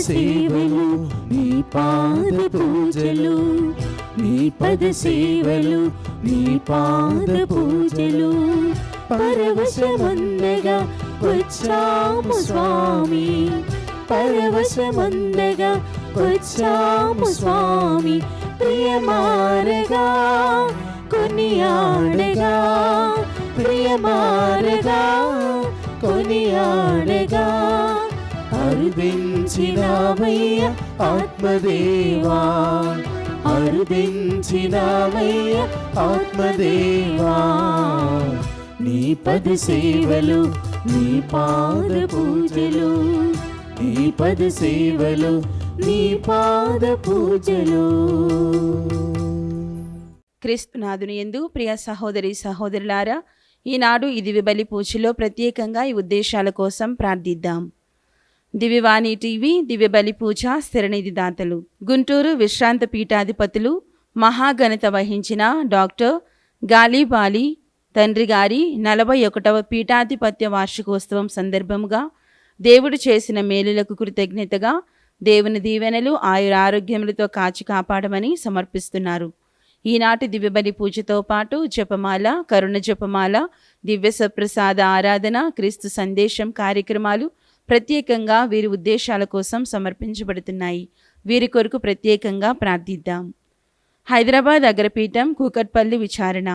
సేవలు నీ పాద పూజలు, నీ పద సేవలు నీ పాద పూజలు. పరవశమందగా వచ్చాము స్వామి, పరవశమందగా వచ్చాము స్వామి. ప్రియమారగా కొనియాడగా, ప్రియమారగా కొనియాడగా. అరుదించినావయ్య ఆత్మదేవా, అరుదించినావయ్య ఆత్మదేవా. నీ పద సేవలు నీ పాద పూజలు, నీ పద సేవలు నీ పాద పూజలు. క్రీస్తునాథుని యందు ప్రియ సహోదరి సహోదరులారా, ఈనాడు ఈ దివ్య బలి పూజలో ప్రత్యేకంగా ఈ ఉద్దేశాల కోసం ప్రార్థిద్దాం. దివ్యవాణి టీవీ దివ్య బలి పూజ స్థిరనిధి దాతలు గుంటూరు విశ్రాంత పీఠాధిపతులు మహాఘనత వహించిన డాక్టర్ గాలిబాలి తండ్రి గారి 41వ పీఠాధిపత్య వార్షికోత్సవం సందర్భముగా దేవుడు చేసిన మేలులకు కృతజ్ఞతగా దేవుని దీవెనలు ఆయురారోగ్యములతో కాచి కాపాడమని సమర్పిస్తున్నారు. ఈనాటి దివ్యబలి పూజతో పాటు జపమాల, కరుణ జపమాల, దివ్య సప్రసాద ఆరాధన, క్రీస్తు సందేశం కార్యక్రమాలు ప్రత్యేకంగా వీరి ఉద్దేశాల కోసం సమర్పించబడుతున్నాయి. వీరి కొరకు ప్రత్యేకంగా ప్రార్థిద్దాం. హైదరాబాద్ అగ్రపీఠం కూకట్పల్లి విచారణ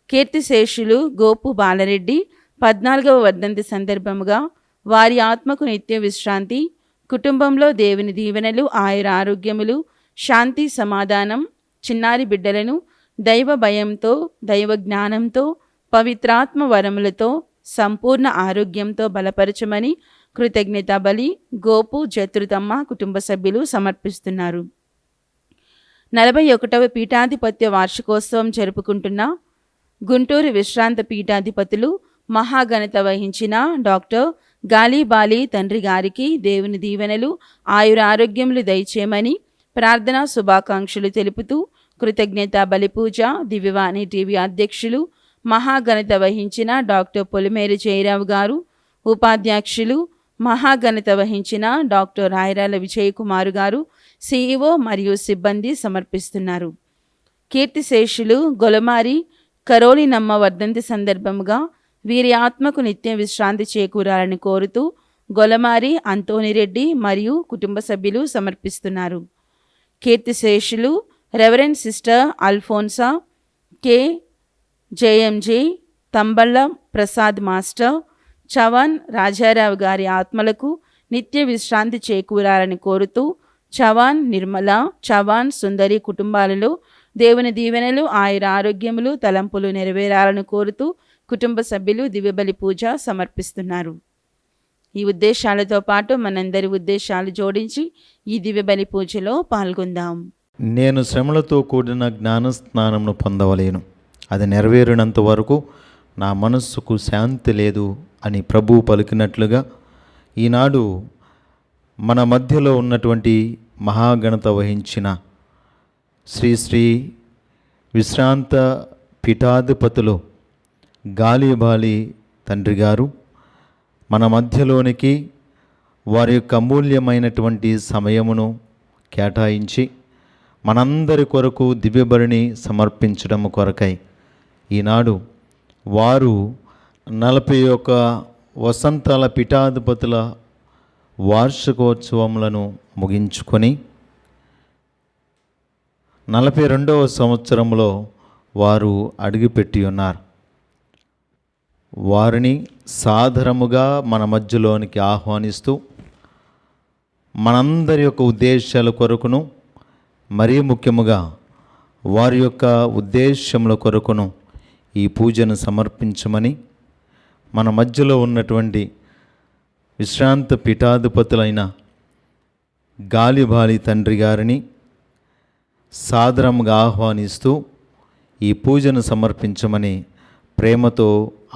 కీర్తిశేషులు గోపు బాలరెడ్డి 14వ వర్ధంతి సందర్భముగా వారి ఆత్మకు నిత్య విశ్రాంతి, కుటుంబంలో దేవుని దీవెనలు, ఆయుర ఆరోగ్యములు, శాంతి సమాధానం, చిన్నారి బిడ్డలను దైవ భయంతో, దైవ జ్ఞానంతో, పవిత్రాత్మ వరములతో, సంపూర్ణ ఆరోగ్యంతో బలపరచమని కృతజ్ఞత బలి గోపు జత్రుతమ్మ కుటుంబ సభ్యులు సమర్పిస్తున్నారు. 41వ పీఠాధిపత్య వార్షికోత్సవం జరుపుకుంటున్న గుంటూరు విశ్రాంత పీఠాధిపతులు మహాఘనత వహించిన డాక్టర్ గాలిబాలి తండ్రి గారికి దేవుని దీవెనలు, ఆయుర ఆరోగ్యములు దయచేయమని ప్రార్థనా శుభాకాంక్షలు తెలుపుతూ కృతజ్ఞత బలిపూజ దివ్యవాణి టీవీ అధ్యక్షులు మహాఘనత వహించిన డాక్టర్ పొలిమేరి జయరావు గారు, ఉపాధ్యక్షులు మహాఘనత వహించిన డాక్టర్ రాయరాల విజయకుమారు గారు, సిఇఓ మరియు సిబ్బంది సమర్పిస్తున్నారు. కీర్తిశేషులు గొలమారి కరోలినమ్మ వర్ధంతి సందర్భముగా వీరి ఆత్మకు నిత్య విశ్రాంతి చేకూరాలని కోరుతూ గొలమారి అంతోనిరెడ్డి మరియు కుటుంబ సభ్యులు సమర్పిస్తున్నారు. కీర్తిశేషులు reverend sister Alphonsa K JMJ, Thamballa Prasad master, Chavan Rajarao గారి ఆత్మలకు నిత్య విశ్రాంతి చేకూరాలని కోరుతూ చవాన్ నిర్మల, చవాన్ సుందరి కుటుంబాలలో దేవుని దీవెనలు, ఆయుర ఆరోగ్యములు, తలంపులు నెరవేరాలని కోరుతూ కుటుంబ సభ్యులు దివ్యబలి పూజ సమర్పిస్తున్నారు. ఈ ఉద్దేశాలతో పాటు మనందరి ఉద్దేశాలు జోడించి ఈ దివ్యబలి పూజలో పాల్గొందాం. నేను శ్రమలతో కూడిన జ్ఞాన స్నానంను పొందవలేను, అది నెరవేరినంత వరకు నా మనస్సుకు శాంతి లేదు అని ప్రభువు పలికినట్లుగా ఈనాడు మన మధ్యలో ఉన్నటువంటి మహాఘనత వహించిన శ్రీ శ్రీ విశ్రాంత పీఠాధిపతులు గాలిబాలి తండ్రి గారు మన మధ్యలోనికి వారి యొక్క అమూల్యమైనటువంటి సమయమును కేటాయించి మనందరి కొరకు దివ్యబలిని సమర్పించడం కొరకై ఈనాడు వారు 41 వసంతాల పీఠాధిపతుల వార్షికోత్సవములను ముగించుకొని 42వ సంవత్సరంలో వారు అడుగుపెట్టి ఉన్నారు. వారిని సాదరముగా మన మధ్యలోనికి ఆహ్వానిస్తూ మనందరి యొక్క ఉద్దేశాల కొరకును, మరీ ముఖ్యముగా వారి యొక్క ఉద్దేశముల కొరకును ఈ పూజను సమర్పించమని మన మధ్యలో ఉన్నటువంటి విశ్రాంత పీఠాధిపతులైన గాలిబాలి తండ్రి గారిని సాదరంగా ఆహ్వానిస్తూ ఈ పూజను సమర్పించమని ప్రేమతో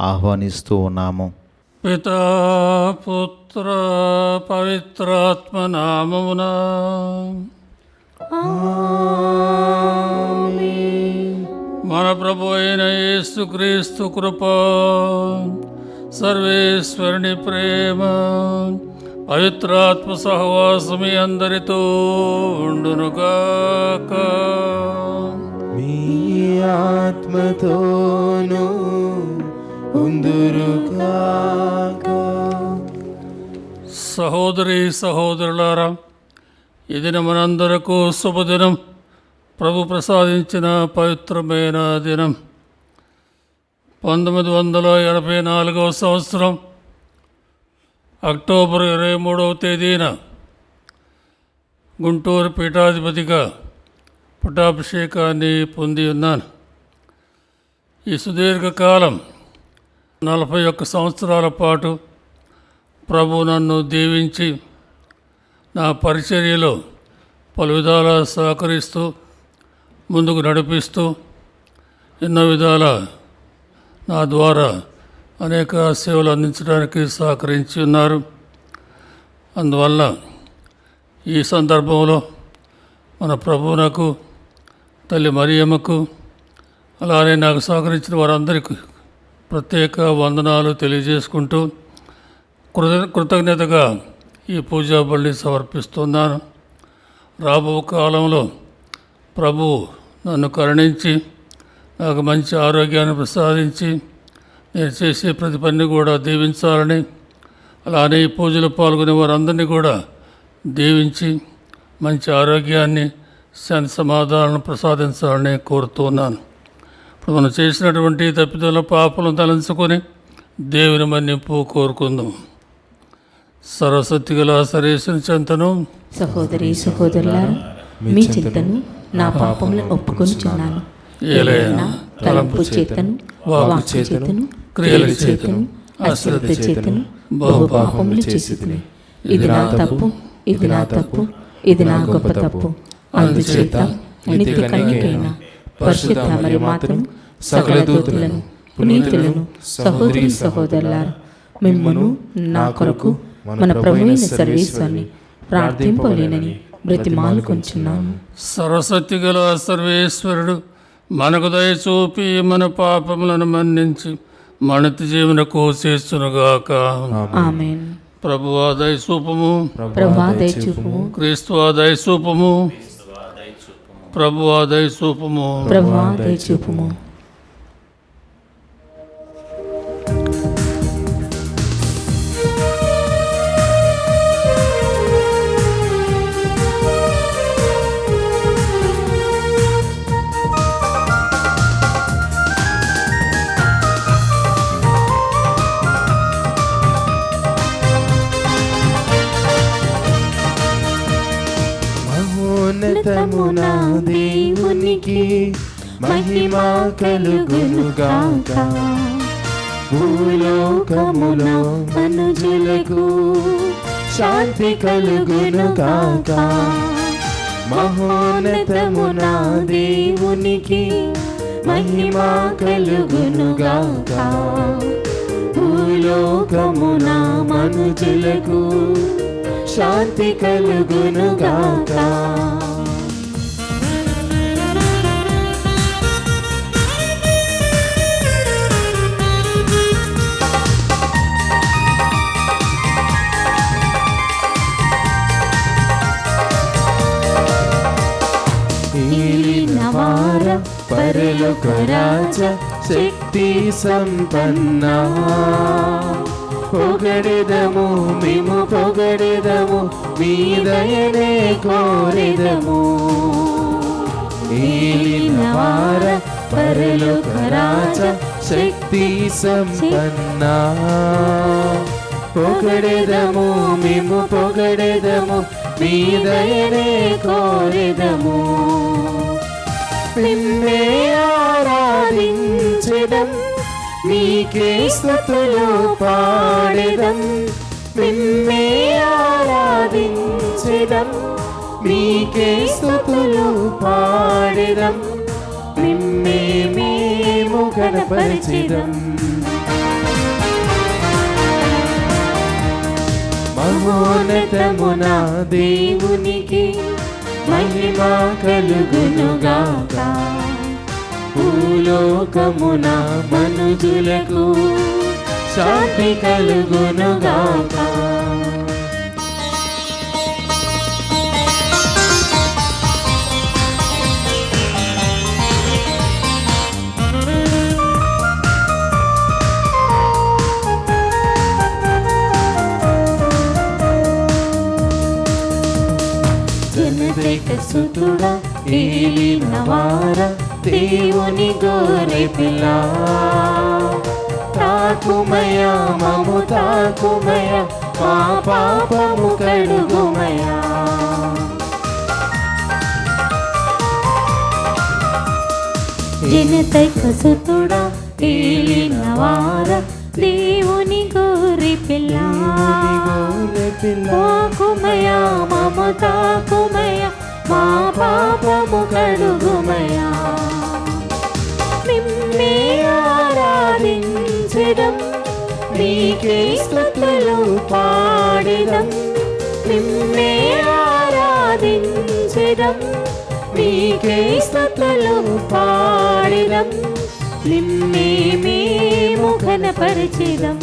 ఆహ్వానిస్తూ ఉన్నాము. పితా పుత్ర పవిత్రాత్మ నామమున మన ప్రభు అయిన యేసుక్రీస్తు కృప, సర్వేశ్వరుని ప్రేమ, పవిత్రాత్మ సహవాసమి అందరితో ఉండునుగాక. మీ ఆత్మతోనూ ఉందురుగాక. సహోదరి సహోదరులారా, ఈ దినం మనందరకు శుభదినం. ప్రభు ప్రసాదించిన పవిత్రమైన దినం. 1984 సంవత్సరం అక్టోబర్ 23వ తేదీన గుంటూరు పీఠాధిపతిగా పట్టాభిషేకాన్ని పొంది ఉన్నాను. ఈ సుదీర్ఘకాలం 41 సంవత్సరాల పాటు ప్రభు నన్ను దీవించి నా పరిచర్యలో పలు విధాల సహకరిస్తూ ముందుకు నడిపిస్తూ ఎన్నో విధాల నా ద్వారా అనేక సేవలు అందించడానికి సహకరించి ఉన్నారు. అందువల్ల ఈ సందర్భంలో మన ప్రభువునకు, తల్లి మరియమ్మకు, అలానే నాకు సహకరించిన వారందరికీ ప్రత్యేక వందనాలు తెలియజేసుకుంటూ కృతజ్ఞతగా ఈ పూజా బలి సమర్పిస్తున్నాను. రాబో కాలంలో ప్రభు నన్ను కరుణించి నాకు మంచి ఆరోగ్యాన్ని ప్రసాదించి నేను చేసే ప్రతి పని కూడా దీవించాలని, అలానే ఈ పూజలో పాల్గొనే వారందరినీ కూడా దీవించి మంచి ఆరోగ్యాన్ని, శాంతి సమాధానాలను ప్రసాదించాలని కోరుతున్నాను. ఇప్పుడు మనం చేసినటువంటి తప్పిదల పాపలను తలంచుకొని దేవుని మన్నింపు కోరుకుందాం. సరస్వతి గల సరేశ్వరుని చెంతను, సహోదరి సహోదరులారా, మీ చింతను నా పాపములను ఒప్పుకొనుచున్నాను. ఏలైనా తలంపు చేతను, వాక్కు చేతను, క్రియల చేతను, అశ్రద్ధ చేతను బహు పాపములు చేసితిని. ఇది నా తప్పు, ఇది నా తప్పు, ఇది నా గొప్ప తప్పు. అందుచేత నిత్య కన్యకైన పరిశుద్ధ మరి మాతను, సకల దూతులను, పునీతులను, సహోదరి సహోదరులారా, మిమ్మును నా కొరకు మన ప్రభువైన సర్వేశ్వరుని ప్రార్థింపలేనని బ్రతిమాలుకొంచున్నాను. సరస్వతి గల సర్వేశ్వరుడు మనకు దయ చూపి మన పాపములను మన్నించి మన నిత్య జీవనకు చేర్చునుగాక. ఆమేన్. ప్రభువా దయ చూపము, ప్రభువా దయ చూపుము, క్రీస్తువా దయ చూపము, ప్రభువా దయ చూపము. ప్రభువా దయ చూపుము. మహోన్నతమున దేవునికి మహిమ కలుగునుగాక. భూలోకములో మనుజులకు శాంతి కలుగునుగాక. మహోన్నతమున దేవునికి మహిమ కలుగునుగాక. భూలోకమున మనుజులకు శాంతి కలుగునుగాక. ఏలినవార పరలోక రాజ శక్తి సంపన్న, పొగడెదము మేము పొగడెదము, మీ దయనే కోరెదము. ఏలినవార పరలోక రాజ శక్తి సంపన్న, పొగడెదము మేము పొగడెదము, మీ దయనే కోరెదము. నిన్నే ఆరాధించెదం, నీకే స్తుతులు పాడెదం. నిన్నే ఆరాధించెదం, నీకే స్తుతులు పాడెదం. నిన్నే మేము కనపరచెదం. మహోన్నతమున దేవునికి మహిమ కలుగునుగాక. భూలోకమున మనుజులకు శాంతి కలుగునుగాక. జనదైక సుతుడా ఏలినవార దేవుని గోరె పిల్ల, తాకుమయా మము తాకుమయా, మా పాపము కడుగుమయా. జనదైక సుతుడా ఏలినవార దేవుని గోరె పిల్ల, తాకుమయా మము తాకుమయా, మా పాపము కడుగుమయా. నిన్నే ఆరాధించెదం, నీకే స్తుతులు పాడెదం. నిన్నే ఆరాధించెదం, నీకే స్తుతులు పాడెదం. నిన్నే మేము ఘనపరచెదం.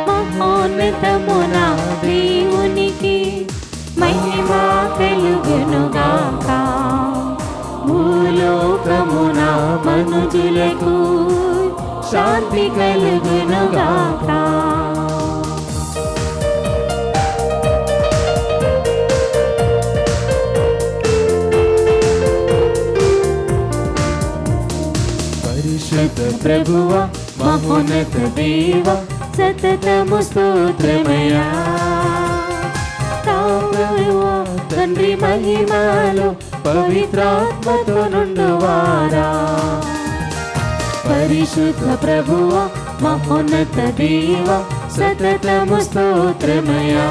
మహోన్నతమున దేవునికి మహిమ కలుగునుగాక. భూలోకమున మనుజులకు శాంతి కలుగునుగాక. పరిశుద్ధ ప్రభువ మహోన్నత దేవ సతతము స్తోత్రమయా. ప్రభువా తండ్రి మహిమలో పవిత్రాత్మతో నుండువారా. పరిశుద్ధ ప్రభువ మహోన్నత దేవ సతతము స్తోత్రమయా.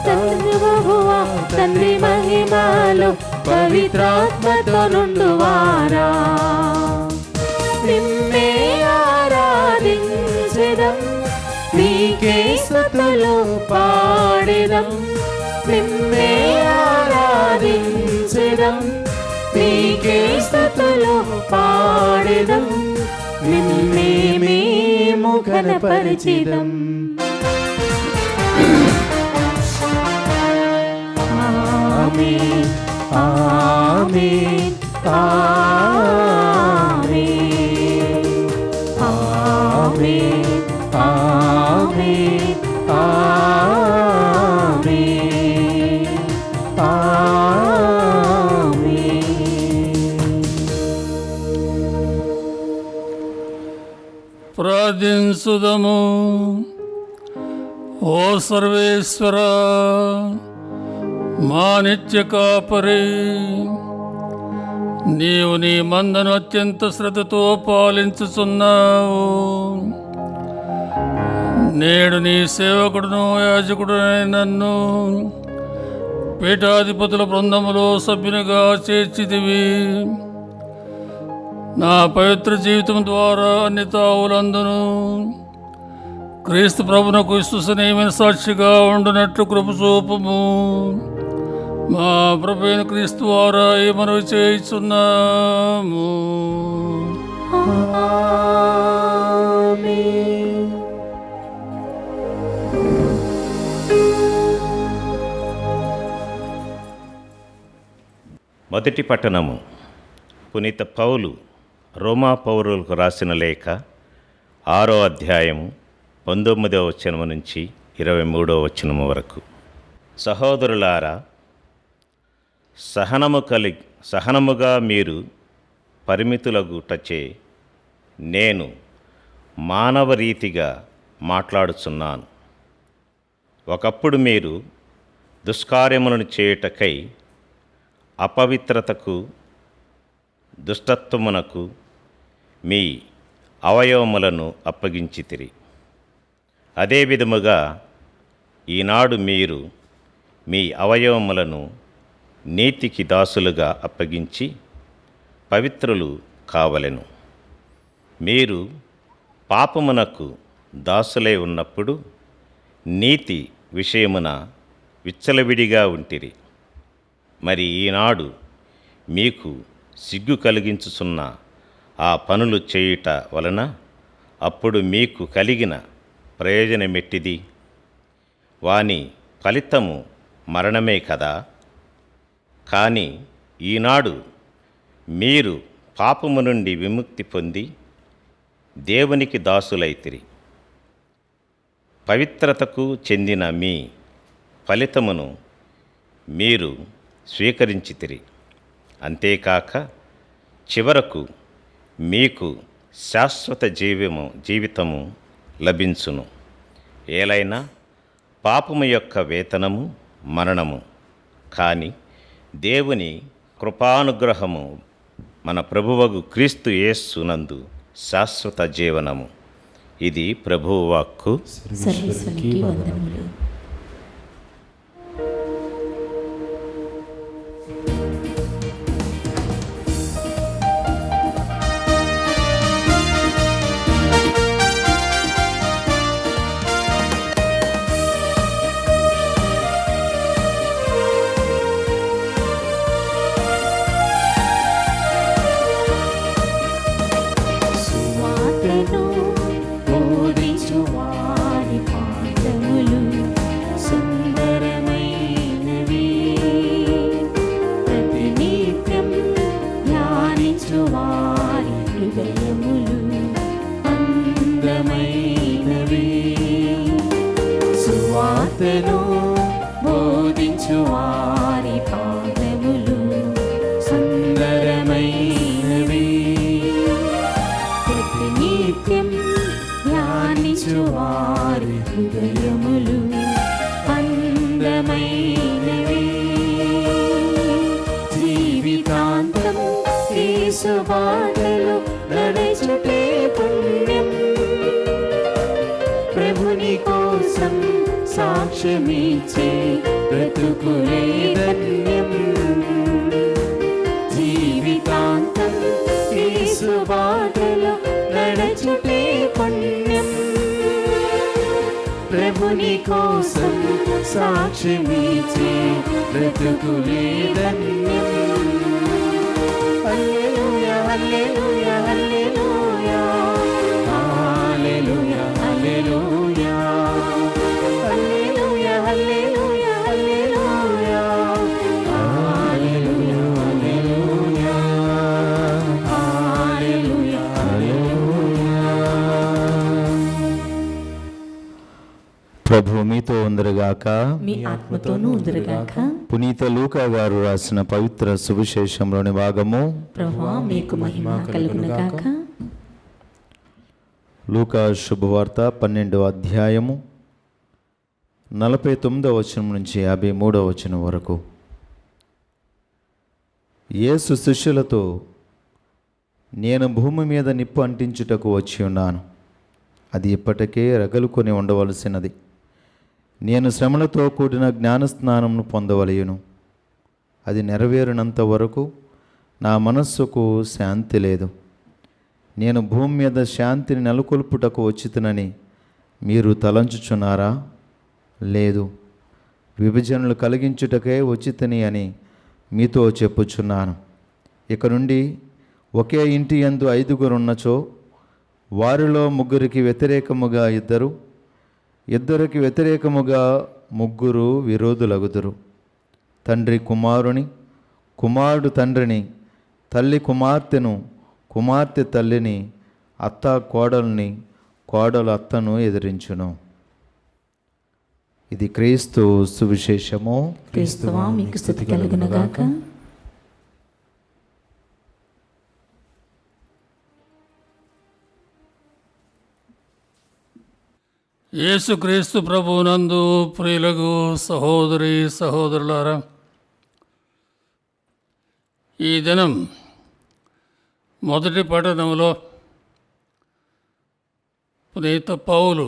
ప్రభువా తండ్రి మహిమలో పవిత్రాత్మతో నుండువారా. నిన్నే ఆరాధించెదం, నీకే స్తుతులు పాడెదం. నిన్నే ఆరాధించెదం, నీకే స్తుతులు పాడెదం. నిన్నే మేము ఘనపరచెదం. ఆమేన్ ఆమేన్ ఆమేన్ ఆమేన్ ఆమేన్ ఆమేన్ ఆమేన్. ప్రార్థించుదము. ఓ సర్వేశ్వర, మా నిత్య కాపరి, నీవు నీ మందను అత్యంత శ్రద్ధతో పాలించుచున్నావు. నేడు నీ సేవకుడును యాజకుడునైన నన్ను పీఠాధిపతుల బృందములో సభ్యునిగా చేర్చితివి. నా పవిత్ర జీవితం ద్వారా అన్ని తావులందును క్రీస్తు ప్రభునకు విశ్వసనీయమైన సాక్షిగా ఉండునట్లు కృప చూపుము. మా ప్రభు అయిన క్రీస్తు ద్వారా ఈ మనవి చేయుచున్నాము. ఆమేన్. మొదటి పట్టణము. పునీత పౌలు రోమా పౌరులకు రాసిన లేఖ 6వ అధ్యాయము 19వ వచనము నుంచి 23వ వచనము వరకు. సహోదరులారా, సహనముగా మీరు పరిమితులగుటచే నేను మానవ రీతిగా మాట్లాడుచున్నాను. ఒకప్పుడు మీరు దుష్కార్యములను చేయుటకై అపవిత్రతకు దుష్టత్వమునకు మీ అవయవములను అప్పగించితిరి. అదే విధముగా ఈనాడు మీరు మీ అవయవములను నీతికి దాసులుగా అప్పగించి పవిత్రులు కావలెను. మీరు పాపమునకు దాసులై ఉన్నప్పుడు నీతి విషయమున విచ్చలవిడిగా ఉంటిరి. మరి ఈనాడు మీకు సిగ్గు కలిగించుచున్న ఆ పనులు చేయుట వలన అప్పుడు మీకు కలిగిన ప్రయోజనమెట్టిది? వాని ఫలితము మరణమే కదా. కానీ ఈనాడు మీరు పాపము నుండి విముక్తి పొంది దేవునికి దాసులైతిరి. పవిత్రతకు చెందిన మీ ఫలితమును మీరు స్వీకరించితిరి. అంతేకాక చివరకు మీకు శాశ్వత జీవితము లభించును. ఏలైనా పాపము యొక్క వేతనము మరణము, కానీ దేవుని కృపానుగ్రహము మన ప్రభువగు క్రీస్తు యేస్సునందు శాశ్వత జీవనము. ఇది ప్రభువు వాక్కు. సర్వేశ్వరునికి వందనములు. సువార్తను బోధించు వారి పాదములు సుందరమైనవి. ప్రతినిత్యం ధ్యానించు వారి హృదయములు అందమైనవి. సువార్తను బోధించు వారి పాదములు సుందరమైనవి. ప్రతినిత్యం ధ్యానించు వారి హృదయములు అందమైనవి. జీవితాంతం యేసు బాటలో నడుచుటే పుణ్యం. ప్రభుని కోసం సాక్ష్యమిచ్చే బ్రతుకులే ధన్యం. జీవితాంతం యేసు బాటలో నడుచుటే పుణ్యం. ప్రభుని కోసం సాక్ష్యమిచ్చే బ్రతుకులే ధన్యం. హల్లెలూయా హల్లెలూయా హల్లెలూయా హల్లెలూయా హల్లెలూయా హల్లెలూయా హల్లెలూయా హల్లెలూయా హల్లెలూయా హల్లెలూయా హల్లెలూయా. ప్రభు మీతో ఉందరుగాక. మీ ఆత్మతోనూ ఉందురుగాక. పునీత లూకా గారు రాసిన పవిత్ర సువిశేషంలోని భాగము. ప్రభువా మీకు మహిమ కలుగునుగాక. లూకా శుభవార్త 12వ అధ్యాయము 49వ వచనం నుంచి 53వ వచనం వరకు. యేసు శిష్యులతో, నేను భూమి మీద నిప్పు అంటించుటకు వచ్చి ఉన్నాను. అది ఇప్పటికే రగులుకొని ఉండవలసినది. నేను శ్రమలతో కూడిన జ్ఞానస్నానమును పొందవలయును. అది నెరవేరినంత వరకు నా మనస్సుకు శాంతి లేదు. నేను భూమి మీద శాంతిని నెలకొల్పుటకు వచ్చితినని మీరు తలంచుచున్నారా? లేదు, విభజనలు కలిగించుటకే వచ్చితిని అని మీతో చెప్పుచున్నాను. ఇక నుండి ఒకే ఇంటి యందు 5 ఉన్నచో వారిలో 3 వ్యతిరేకముగా 2, 2 వ్యతిరేకముగా 3 విరోధులగుదురు. తండ్రి కుమారుని, కుమారుడు తండ్రిని, తల్లి కుమార్తెను, కుమార్తె తల్లిని, అత్త కోడల్ని, కోడలు అత్తను ఎదిరించును. ఇది క్రీస్తు సువిశేషము. క్రీస్తువా మీకు స్తుతి కలుగునుగాక. యేసుక్రీస్తు ప్రభువునందు ప్రియులకు సహోదరి సహోదరులారా, ఈ దినం మొదటి పట్టణంలో పునీత పౌలు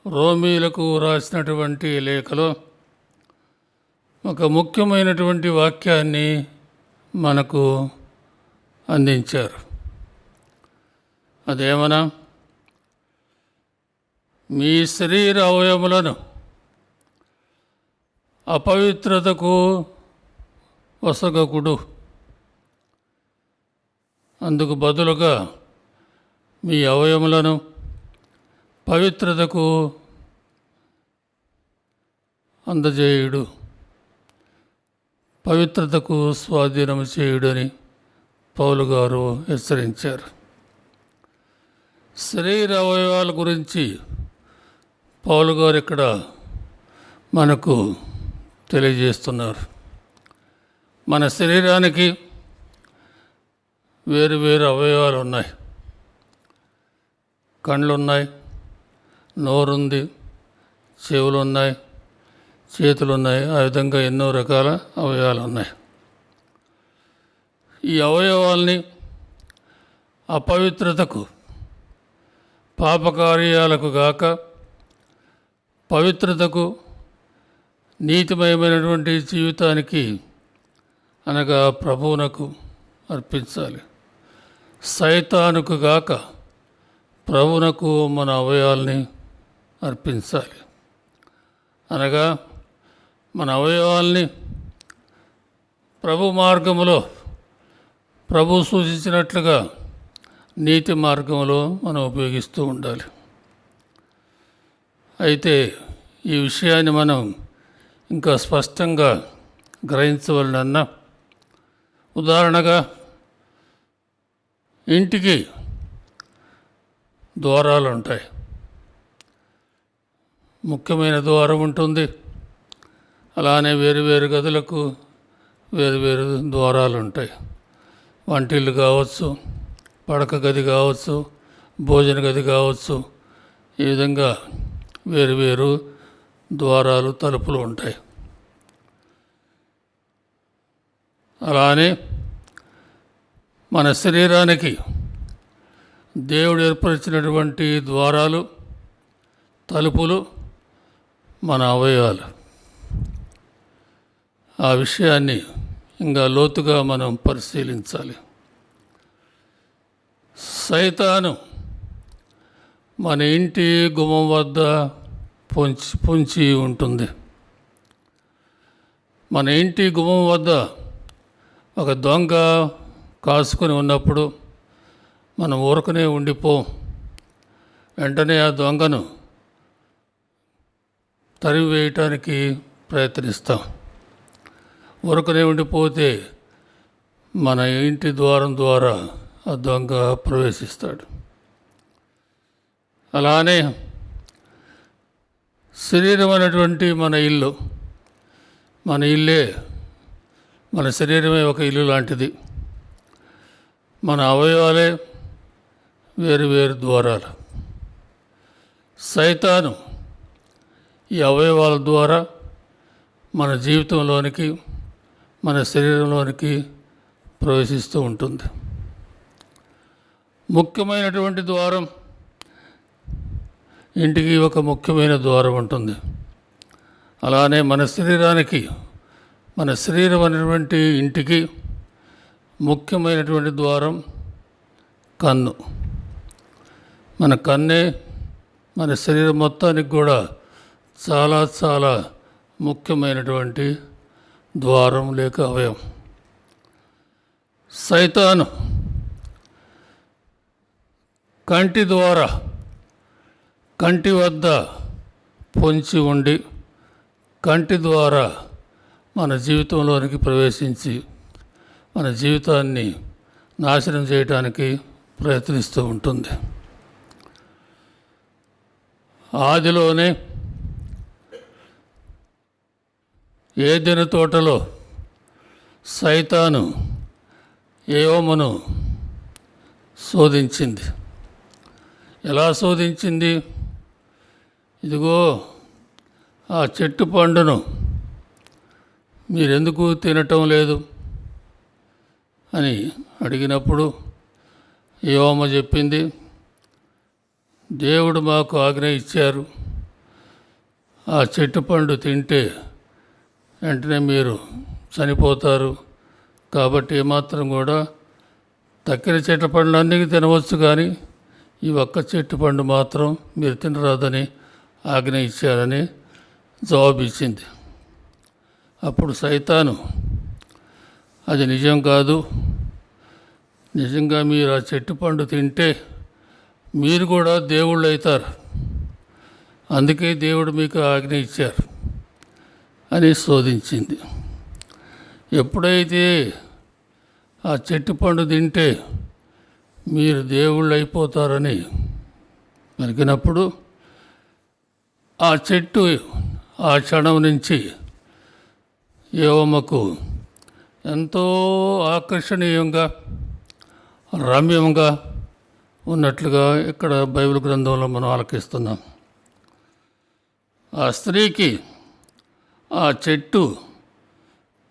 రోమీలకు రాసినటువంటి లేఖలో ఒక ముఖ్యమైనటువంటి వాక్యాన్ని మనకు అందించారు. అదేమనా, మీ శరీర అవయములను అపవిత్రతకు వసగకుడు. అందుకు బదులుగా మీ అవయములను పవిత్రతకు అందజేయుడు, పవిత్రతకు స్వాధీనం చేయుడని పౌలు గారు హెచ్చరించారు. శరీర అవయవాల గురించి పౌలు గారు ఇక్కడ మనకు తెలియజేస్తున్నారు. మన శరీరానికి వేరు వేరు అవయవాలు ఉన్నాయి. కళ్ళు ఉన్నాయి, నోరుంది, చెవులు ఉన్నాయి, చేతులు ఉన్నాయి. ఆ విధంగా ఎన్నో రకాల అవయవాలు ఉన్నాయి. ఈ అవయవాల్ని అపవిత్రతకు, పాపకార్యాలకు గాక పవిత్రతకు, నీతిమయమైనటువంటి జీవితానికి అనగా ప్రభువునకు అర్పించాలి. సైతానుకు గాక ప్రభువునకు మన అవయవాల్ని అర్పించాలి. అనగా మన అవయవాల్ని ప్రభు మార్గములో, ప్రభు సూచించినట్లుగా నీతి మార్గంలో మనం ఉపయోగిస్తూ ఉండాలి. అయితే ఈ విషయాన్ని మనం ఇంకా స్పష్టంగా గ్రహించవలనన్న, ఉదాహరణగా ఇంటికి ద్వారాలు ఉంటాయి. ముఖ్యమైన ద్వారం ఉంటుంది, అలానే వేరు వేరు గదులకు వేరు వేరు ద్వారాలు ఉంటాయి. వంటిల్లు కావచ్చు, పడక గది కావచ్చు, భోజన గది కావచ్చు, ఈ విధంగా వేరు వేరు ద్వారాలు, తలుపులు ఉంటాయి. అలానే మన శరీరానికి దేవుడు ఏర్పరిచినటువంటి ద్వారాలు, తలుపులు మన అవయవాలు. ఆ విషయాన్ని ఇంకా లోతుగా మనం పరిశీలించాలి. సైతాను మన ఇంటి గుమ్మం వద్ద పొంచి ఉంటుంది. మన ఇంటి గుమ్మం వద్ద ఒక దొంగ కాసుకొని ఉన్నప్పుడు మనం ఊరకనే ఉండిపోం. వెంటనే ఆ దొంగను తరిమి వేయటానికి ప్రయత్నిస్తాం. ఊరకనే ఉండిపోతే మన ఇంటి ద్వారం ద్వారా ఆ దొంగ ప్రవేశిస్తాడు. అలానే శరీరం అనేటువంటి మన ఇల్లు, మన ఇల్లే, మన శరీరమే ఒక ఇల్లు లాంటిది. మన అవయవాలే వేరు వేరు ద్వారాలు. సైతాను ఈ అవయవాల ద్వారా మన జీవితంలోనికి, మన శరీరంలోనికి ప్రవేశిస్తూ ఉంటుంది. ముఖ్యమైనటువంటి ద్వారం, ఇంటికి ఒక ముఖ్యమైన ద్వారం ఉంటుంది. అలానే మన శరీరానికి, మన శరీరం అనేటువంటి ఇంటికి ముఖ్యమైనటువంటి ద్వారం కన్ను. మన కన్నే మన శరీరం మొత్తానికి కూడా చాలా చాలా ముఖ్యమైనటువంటి ద్వారం లేక అవయవం. సైతాను కంటి ద్వారా, కంటి వద్ద పొంచి ఉండి కంటి ద్వారా మన జీవితంలోనికి ప్రవేశించి మన జీవితాన్ని నాశనం చేయడానికి ప్రయత్నిస్తూ ఉంటుంది. ఆదిలోనే ఏదెను తోటలో సైతాను ఏవోమును శోధించింది. ఎలా శోధించింది? ఇదిగో ఆ చెట్టు పండును మీరెందుకు తినటం లేదు అని అడిగినప్పుడు ఏవోమ చెప్పింది, దేవుడు మాకు ఆజ్ఞ ఇచ్చారు, ఆ చెట్టు పండు తింటే వెంటనే మీరు చనిపోతారు, కాబట్టి ఏమాత్రం కూడా తక్కిన చెట్ల పండ్లు అన్నీ తినవచ్చు, కానీ ఈ ఒక్క చెట్టు పండు మాత్రం మీరు తినరాదని ఆజ్ఞ ఇచ్చారని జవాబు ఇచ్చింది. అప్పుడు సైతాను అది నిజం కాదు, నిజంగా మీరు ఆ చెట్టు పండు తింటే మీరు కూడా దేవుళ్ళు అవుతారు, అందుకే దేవుడు మీకు ఆజ్ఞ ఇచ్చారు అని శోధించింది. ఎప్పుడైతే ఆ చెట్టు పండు తింటే మీరు దేవుళ్ళు అయిపోతారని పలికినప్పుడు ఆ చెట్టు ఆ క్షణం నుంచి యెహోవాకు ఎంతో ఆకర్షణీయంగా రమ్యంగా ఉన్నట్లుగా ఇక్కడ బైబిల్ గ్రంథంలో మనం ఆలకిస్తున్నాం. ఆ స్త్రీకి ఆ చెట్టు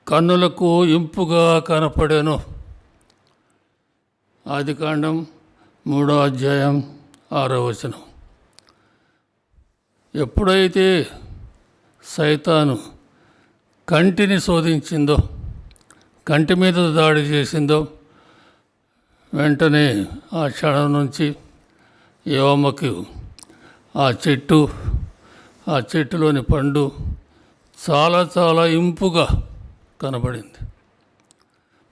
కన్నులకు ఇంపుగా కనపడెను. ఆదికాండం 3వ అధ్యాయం 6వ వచనం. ఎప్పుడైతే సైతాను కంటిని శోధించిందో, కంటి మీద దాడి చేసిందో, వెంటనే ఆ క్షణం నుంచి యెహోవాకు ఆ చెట్టులోని పండు చాలా చాలా ఇంపుగా కనబడింది.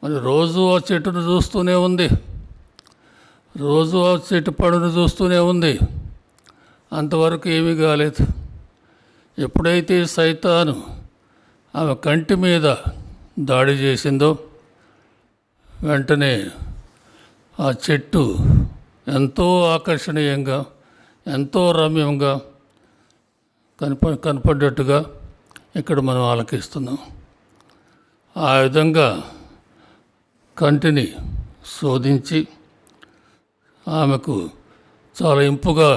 మరి రోజు ఆ చెట్టును చూస్తూనే ఉంది, రోజు ఆ చెట్టు పండును చూస్తూనే ఉంది, అంతవరకు ఏమీ కాలేదు. ఎప్పుడైతే సైతాను ఆమె కంటి మీద దాడి చేసిందో, వెంటనే ఆ చెట్టు ఎంతో ఆకర్షణీయంగా, ఎంతో రమ్యంగా కనపడ్డట్టుగా ఇక్కడ మనం ఆలకిస్తున్నాం. ఆ విధంగా కంటిని శోధించి ఆమెకు చాలా ఇంపుగా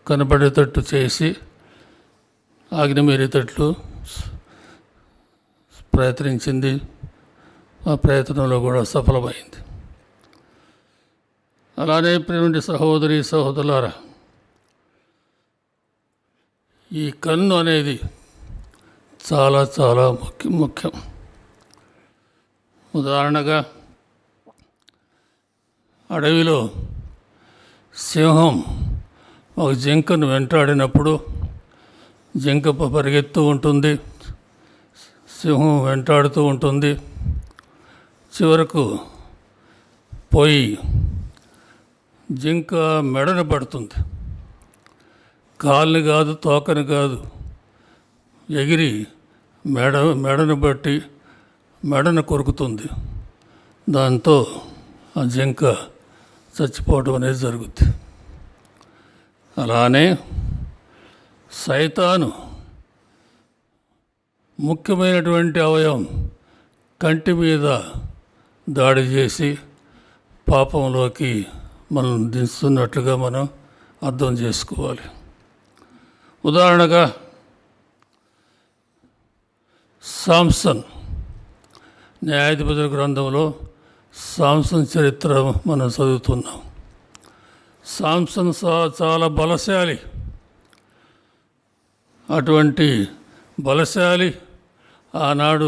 కనబడేటట్టు చేసి ఆజ్ఞ మీరేటట్లు ప్రయత్నించింది. ఆ ప్రయత్నంలో కూడా సఫలమైంది. అలానే ప్రియమైన సహోదరి సహోదరులారా, ఈ కన్ను అనేది చాలా చాలా ముఖ్యం. ఉదాహరణగా అడవిలో సింహం ఒక జింకను వెంటాడినప్పుడు జింక పరిగెత్తూ ఉంటుంది, సింహం వెంటాడుతూ ఉంటుంది. చివరకు పోయి జింక మెడను పడుతుంది. కాళ్ళని కాదు, తోకని కాదు, ఎగిరి మెడను బట్టి మెడను కొరుకుతుంది. దాంతో ఆ జింక చచ్చిపోవడం అనేది జరుగుద్ది. అలానే సైతాను ముఖ్యమైనటువంటి అవయవం కంటి మీద దాడి చేసి పాపంలోకి మనం దించుతున్నట్లుగా మనం అర్థం చేసుకోవాలి. ఉదాహరణగా సాంసన్, న్యాయాధిపతుల గ్రంథంలో సాంసన్ చరిత్ర మనం చదువుతున్నాం. సాంసన్ చాలా బలశాలి. అటువంటి బలశాలి ఆనాడు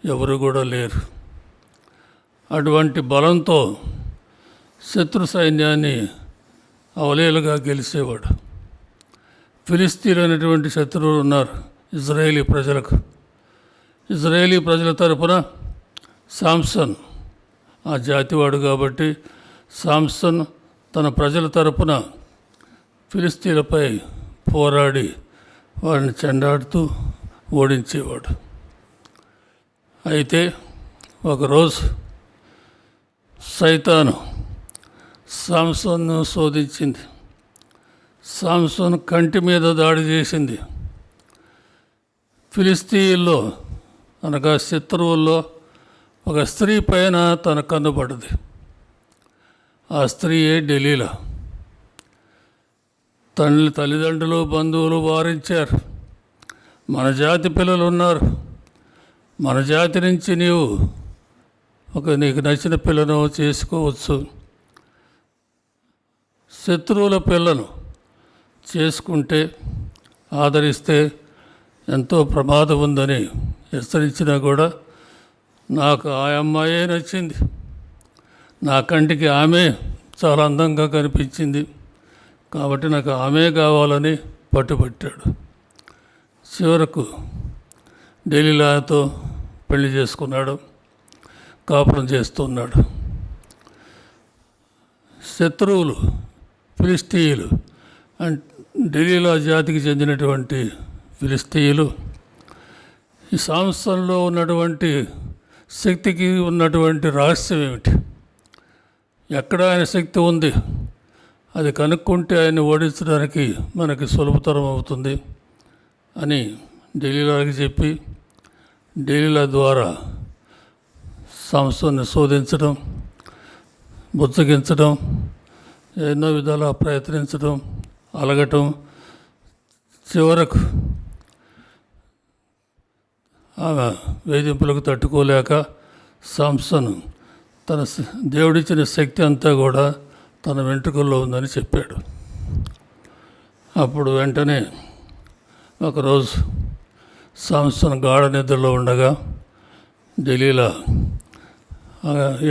ఎవరు కూడా లేరు. అటువంటి బలంతో శత్రు సైన్యాన్ని అవలీలుగా గెలిచేవాడు. ఫిలిస్తీన్లు అనేటువంటి శత్రువులు ఉన్నారు ఇజ్రాయేలీ ప్రజలకు. ఇజ్రాయేలీ ప్రజల తరపున సాంసన్ ఆ జాతివాడు కాబట్టి సాంసన్ తన ప్రజల తరపున ఫిలిస్తీన్లపై పోరాడి వారిని చెండాడుతూ ఓడించేవాడు. అయితే ఒకరోజు సైతాను సాంసన్ను శోధించింది. సాంసన్ కంటి మీద దాడి చేసింది. ఫిలిస్తీన్లో అనగా శత్రువుల్లో ఒక స్త్రీ పైన తన కన్ను పడ్డది. ఆ స్త్రీయే డెలీలా. తల్లిదండ్రులు బంధువులు వారించారు, మన జాతి పిల్లలు ఉన్నారు, మన జాతి నుంచి నీకు నచ్చిన పిల్లను చేసుకోవచ్చు, శత్రువుల పిల్లను చేసుకుంటే ఆదరిస్తే ఎంతో ప్రమాదం ఉందని హెచ్చరించినా కూడా నాకు ఆ అమ్మాయే నచ్చింది, నా కంటికి ఆమె చాలా అందంగా కనిపించింది కాబట్టి నాకు ఆమె కావాలని పట్టుబట్టాడు. చివరకు డెలీలాతో పెళ్లి చేసుకున్నాడు, కాపురం చేస్తున్నాడు. శత్రువులు ఫిలిస్తీయులు డెలీలా జాతికి చెందినటువంటి ఫిలిస్తీయులు ఈ సాంసన్లో ఉన్నటువంటి శక్తికి ఉన్నటువంటి రహస్యం ఏమిటి, ఎక్కడ ఆయన శక్తి ఉంది, అది కనుక్కుంటే ఆయన్ని ఓడించడానికి మనకి సులభతరం అవుతుంది అని డెలీలాకి చెప్పి డెలీలా ద్వారా సంస్థని శోధించడం, బుచ్చగించడం, ఎన్నో విధాలా ప్రయత్నించడం, అలగటం, చివరకు ఆమె వేధింపులకు తట్టుకోలేక సంసను తన దేవుడిచ్చిన శక్తి అంతా కూడా తన వెంట్రుకల్లో ఉందని చెప్పాడు. అప్పుడు వెంటనే ఒకరోజు సంసను గాఢ నిద్రలో ఉండగా డెలీలా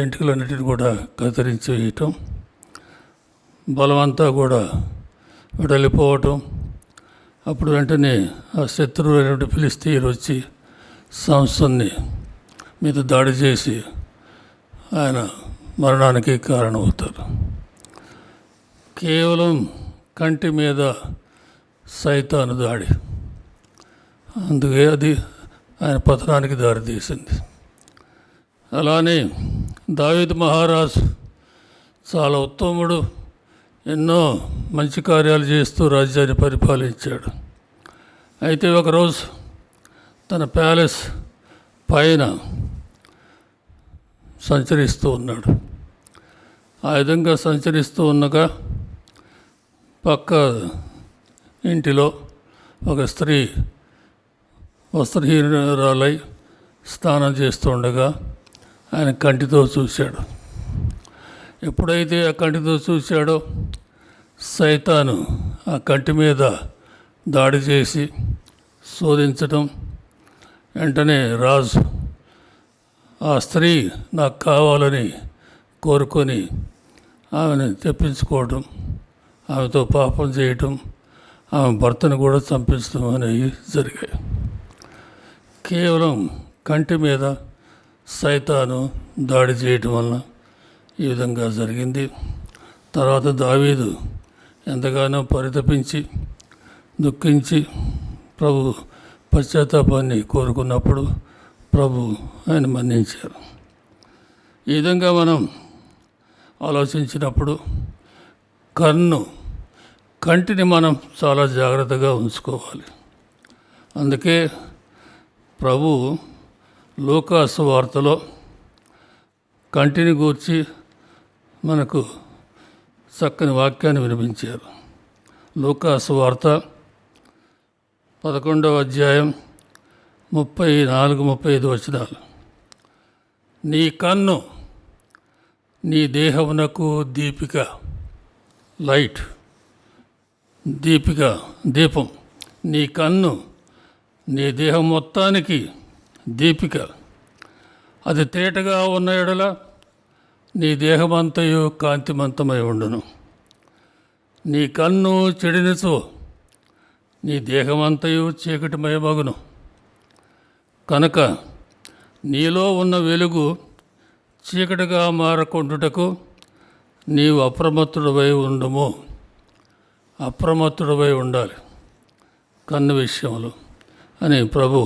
ఎంటుకలన్నిటిని కూడా కత్తిరించి వేయటం, బలమంతా కూడా వెడలిపోవటం. అప్పుడు వెంటనే ఆ శత్రువు అయినటువంటి ఫిలిస్తీయులు వచ్చి సంసన్ని మీద దాడి చేసి ఆయన మరణానికి కారణమవుతారు. కేవలం కంటి మీద సైతాను దాడి, అందుకే అది ఆయన పతనానికి దారితీసింది. అలానే దావీదు మహారాజు చాలా ఉత్తముడు, ఎన్నో మంచి కార్యాలు చేస్తూ రాజ్యాన్ని పరిపాలించాడు. అయితే ఒకరోజు తన ప్యాలెస్ పైన సంచరిస్తూ ఉన్నాడు. ఆ విధంగా సంచరిస్తూ ఉండగా పక్క ఇంటిలో ఒక స్త్రీ వస్త్రహీనురాలై స్నానం చేస్తూ ఉండగా ఆయన కంటితో చూశాడు. ఎప్పుడైతే ఆ కంటితో చూశాడో సైతాను ఆ కంటి మీద దాడి చేసి శోధించటం, వెంటనే రాజు ఆ స్త్రీ నాకు కావాలని కోరుకొని ఆమెను తెప్పించుకోవడం, ఆమెతో పాపం చేయటం, ఆమె భర్తను కూడా చంపించడం అనేవి జరిగాయి. కేవలం కంటి మీద సైతాను దాడి చేయటం వలన ఈ విధంగా జరిగింది. తర్వాత దావీదు ఎంతగానో పరితపించి దుఃఖించి ప్రభు పశ్చాత్తాపాన్ని కోరుకున్నప్పుడు ప్రభు ఆయన మన్నించారు. ఈ విధంగా మనం ఆలోచించినప్పుడు కంటిని మనం చాలా జాగ్రత్తగా ఉంచుకోవాలి. అందుకే ప్రభు లూకాసు వార్తలో కంటిని గూర్చి మనకు చక్కని వాక్యాన్ని వినిపించారు. లూకాసు వార్త 11వ అధ్యాయం 34-35 వచనాలు. నీ కన్ను నీ దేహమునకు దీపిక, లైట్, దీపం. నీ కన్ను నీ దేహం మొత్తానికి దీపిక. అది తేటగా ఉన్న ఎడల నీ దేహమంతయు కాంతిమంతమై ఉండును. నీ కన్ను చెడినచో నీ దేహమంతయు చీకటిమయమగును. కనుక నీలో ఉన్న వెలుగు చీకటిగా మారకుండుటకు నీవు అప్రమత్తుడవై ఉండుము. అప్రమత్తుడవై ఉండాలి కన్ను విషయంలో అని ప్రభు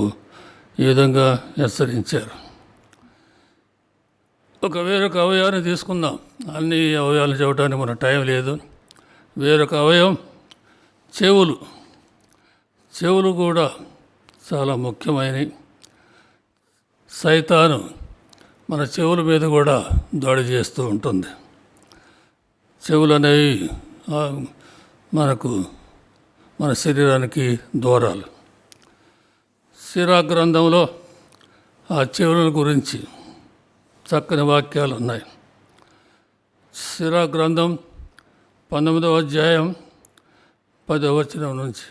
ఈ విధంగా హెచ్చరించారు. వేరొక అవయవాన్ని తీసుకుందాం. అన్ని అవయవాలను చెప్పడానికి మన టైం లేదు. వేరొక అవయవం చెవులు కూడా చాలా ముఖ్యమైనవి. సైతాను మన చెవుల మీద కూడా దాడి చేస్తూ ఉంటుంది. చెవులు అనేవి మన శరీరానికి ద్వారాలు. సిరా గ్రంథంలో ఆ చెవుల గురించి చక్కని వాక్యాలు ఉన్నాయి. సిరా గ్రంథం 19వ అధ్యాయం 10వ వచనం నుంచి,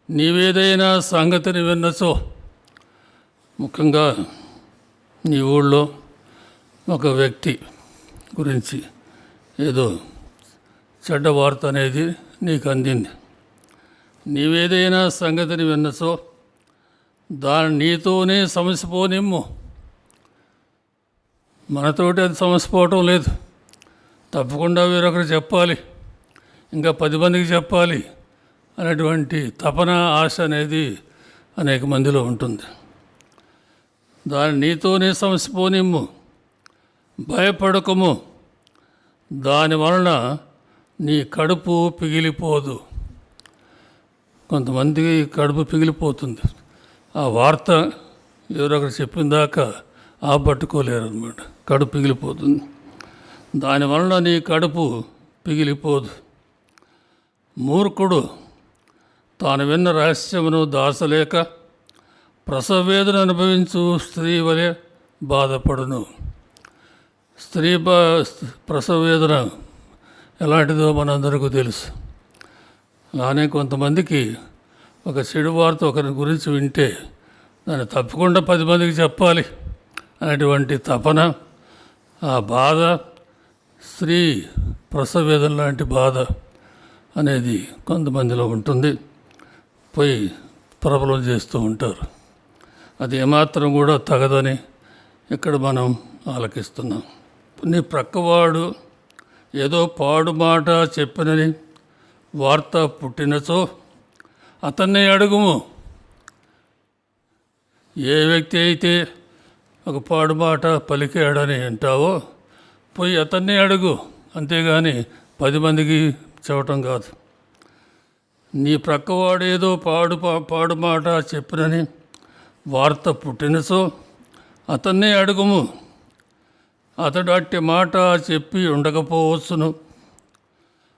నీవేదైనా సంగతిని విన్నచో, ముఖ్యంగా నీ ఊళ్ళో ఒక వ్యక్తి గురించి ఏదో చెడ్డ వార్త అనేది నీకు అందింది. నీవేదైనా సంగతిని విన్నచో దాని నీతోనే సమసిపోనిమ్ము. మనతోటి అది సమసిపోవటం లేదు, తప్పకుండా వేరొకరు చెప్పాలి, ఇంకా 10 మందికి చెప్పాలి అనేటువంటి తపన, ఆశ అనేది అనేక మందిలో ఉంటుంది. దాని నీతోనే సమసిపోనిమ్ము, భయపడకము, దాని వలన నీ కడుపు పిగిలిపోదు. కొంతమందికి కడుపు పిగిలిపోతుంది. ఆ వార్త ఎవరొకరు చెప్పిన దాకా పట్టుకోలేరు అనమాట. కడుపు పిగిలిపోతుంది. దానివలన నీ కడుపు పిగిలిపోదు. మూర్ఖుడు తాను విన్న రహస్యమును దాచలేక ప్రసవవేదన అనుభవించు స్త్రీ వలె బాధపడును. ప్రసవవేదన ఎలాంటిదో మనందరికీ తెలుసు. అలానే కొంతమందికి ఒక చెడు వార్త ఒకరి గురించి వింటే దాన్ని తప్పకుండా 10 మందికి చెప్పాలి అనేటువంటి తపన, ఆ బాధ, స్త్రీ ప్రసవవేదన లాంటి బాధ అనేది కొంతమందిలో ఉంటుంది. పోయి ప్రబలం చేస్తూ ఉంటారు. అది ఏమాత్రం కూడా తగదని ఇక్కడ మనం ఆలకిస్తున్నాం. నీ ప్రక్కవాడు ఏదో పాడు మాట చెప్పినని వార్త పుట్టినచో అతన్నే అడుగుము. ఏ వ్యక్తి అయితే ఒక పాడు మాట పలికాడని అంటావో పోయి అతన్నే అడుగు, అంతేగాని 10 మందికి చెప్పటం కాదు. నీ ప్రక్కవాడు ఏదో పాడు మాట చెప్పినని వార్త పుట్టినచో అతన్నే అడుగుము. అతడు అట్టి మాట చెప్పి ఉండకపోవచ్చును.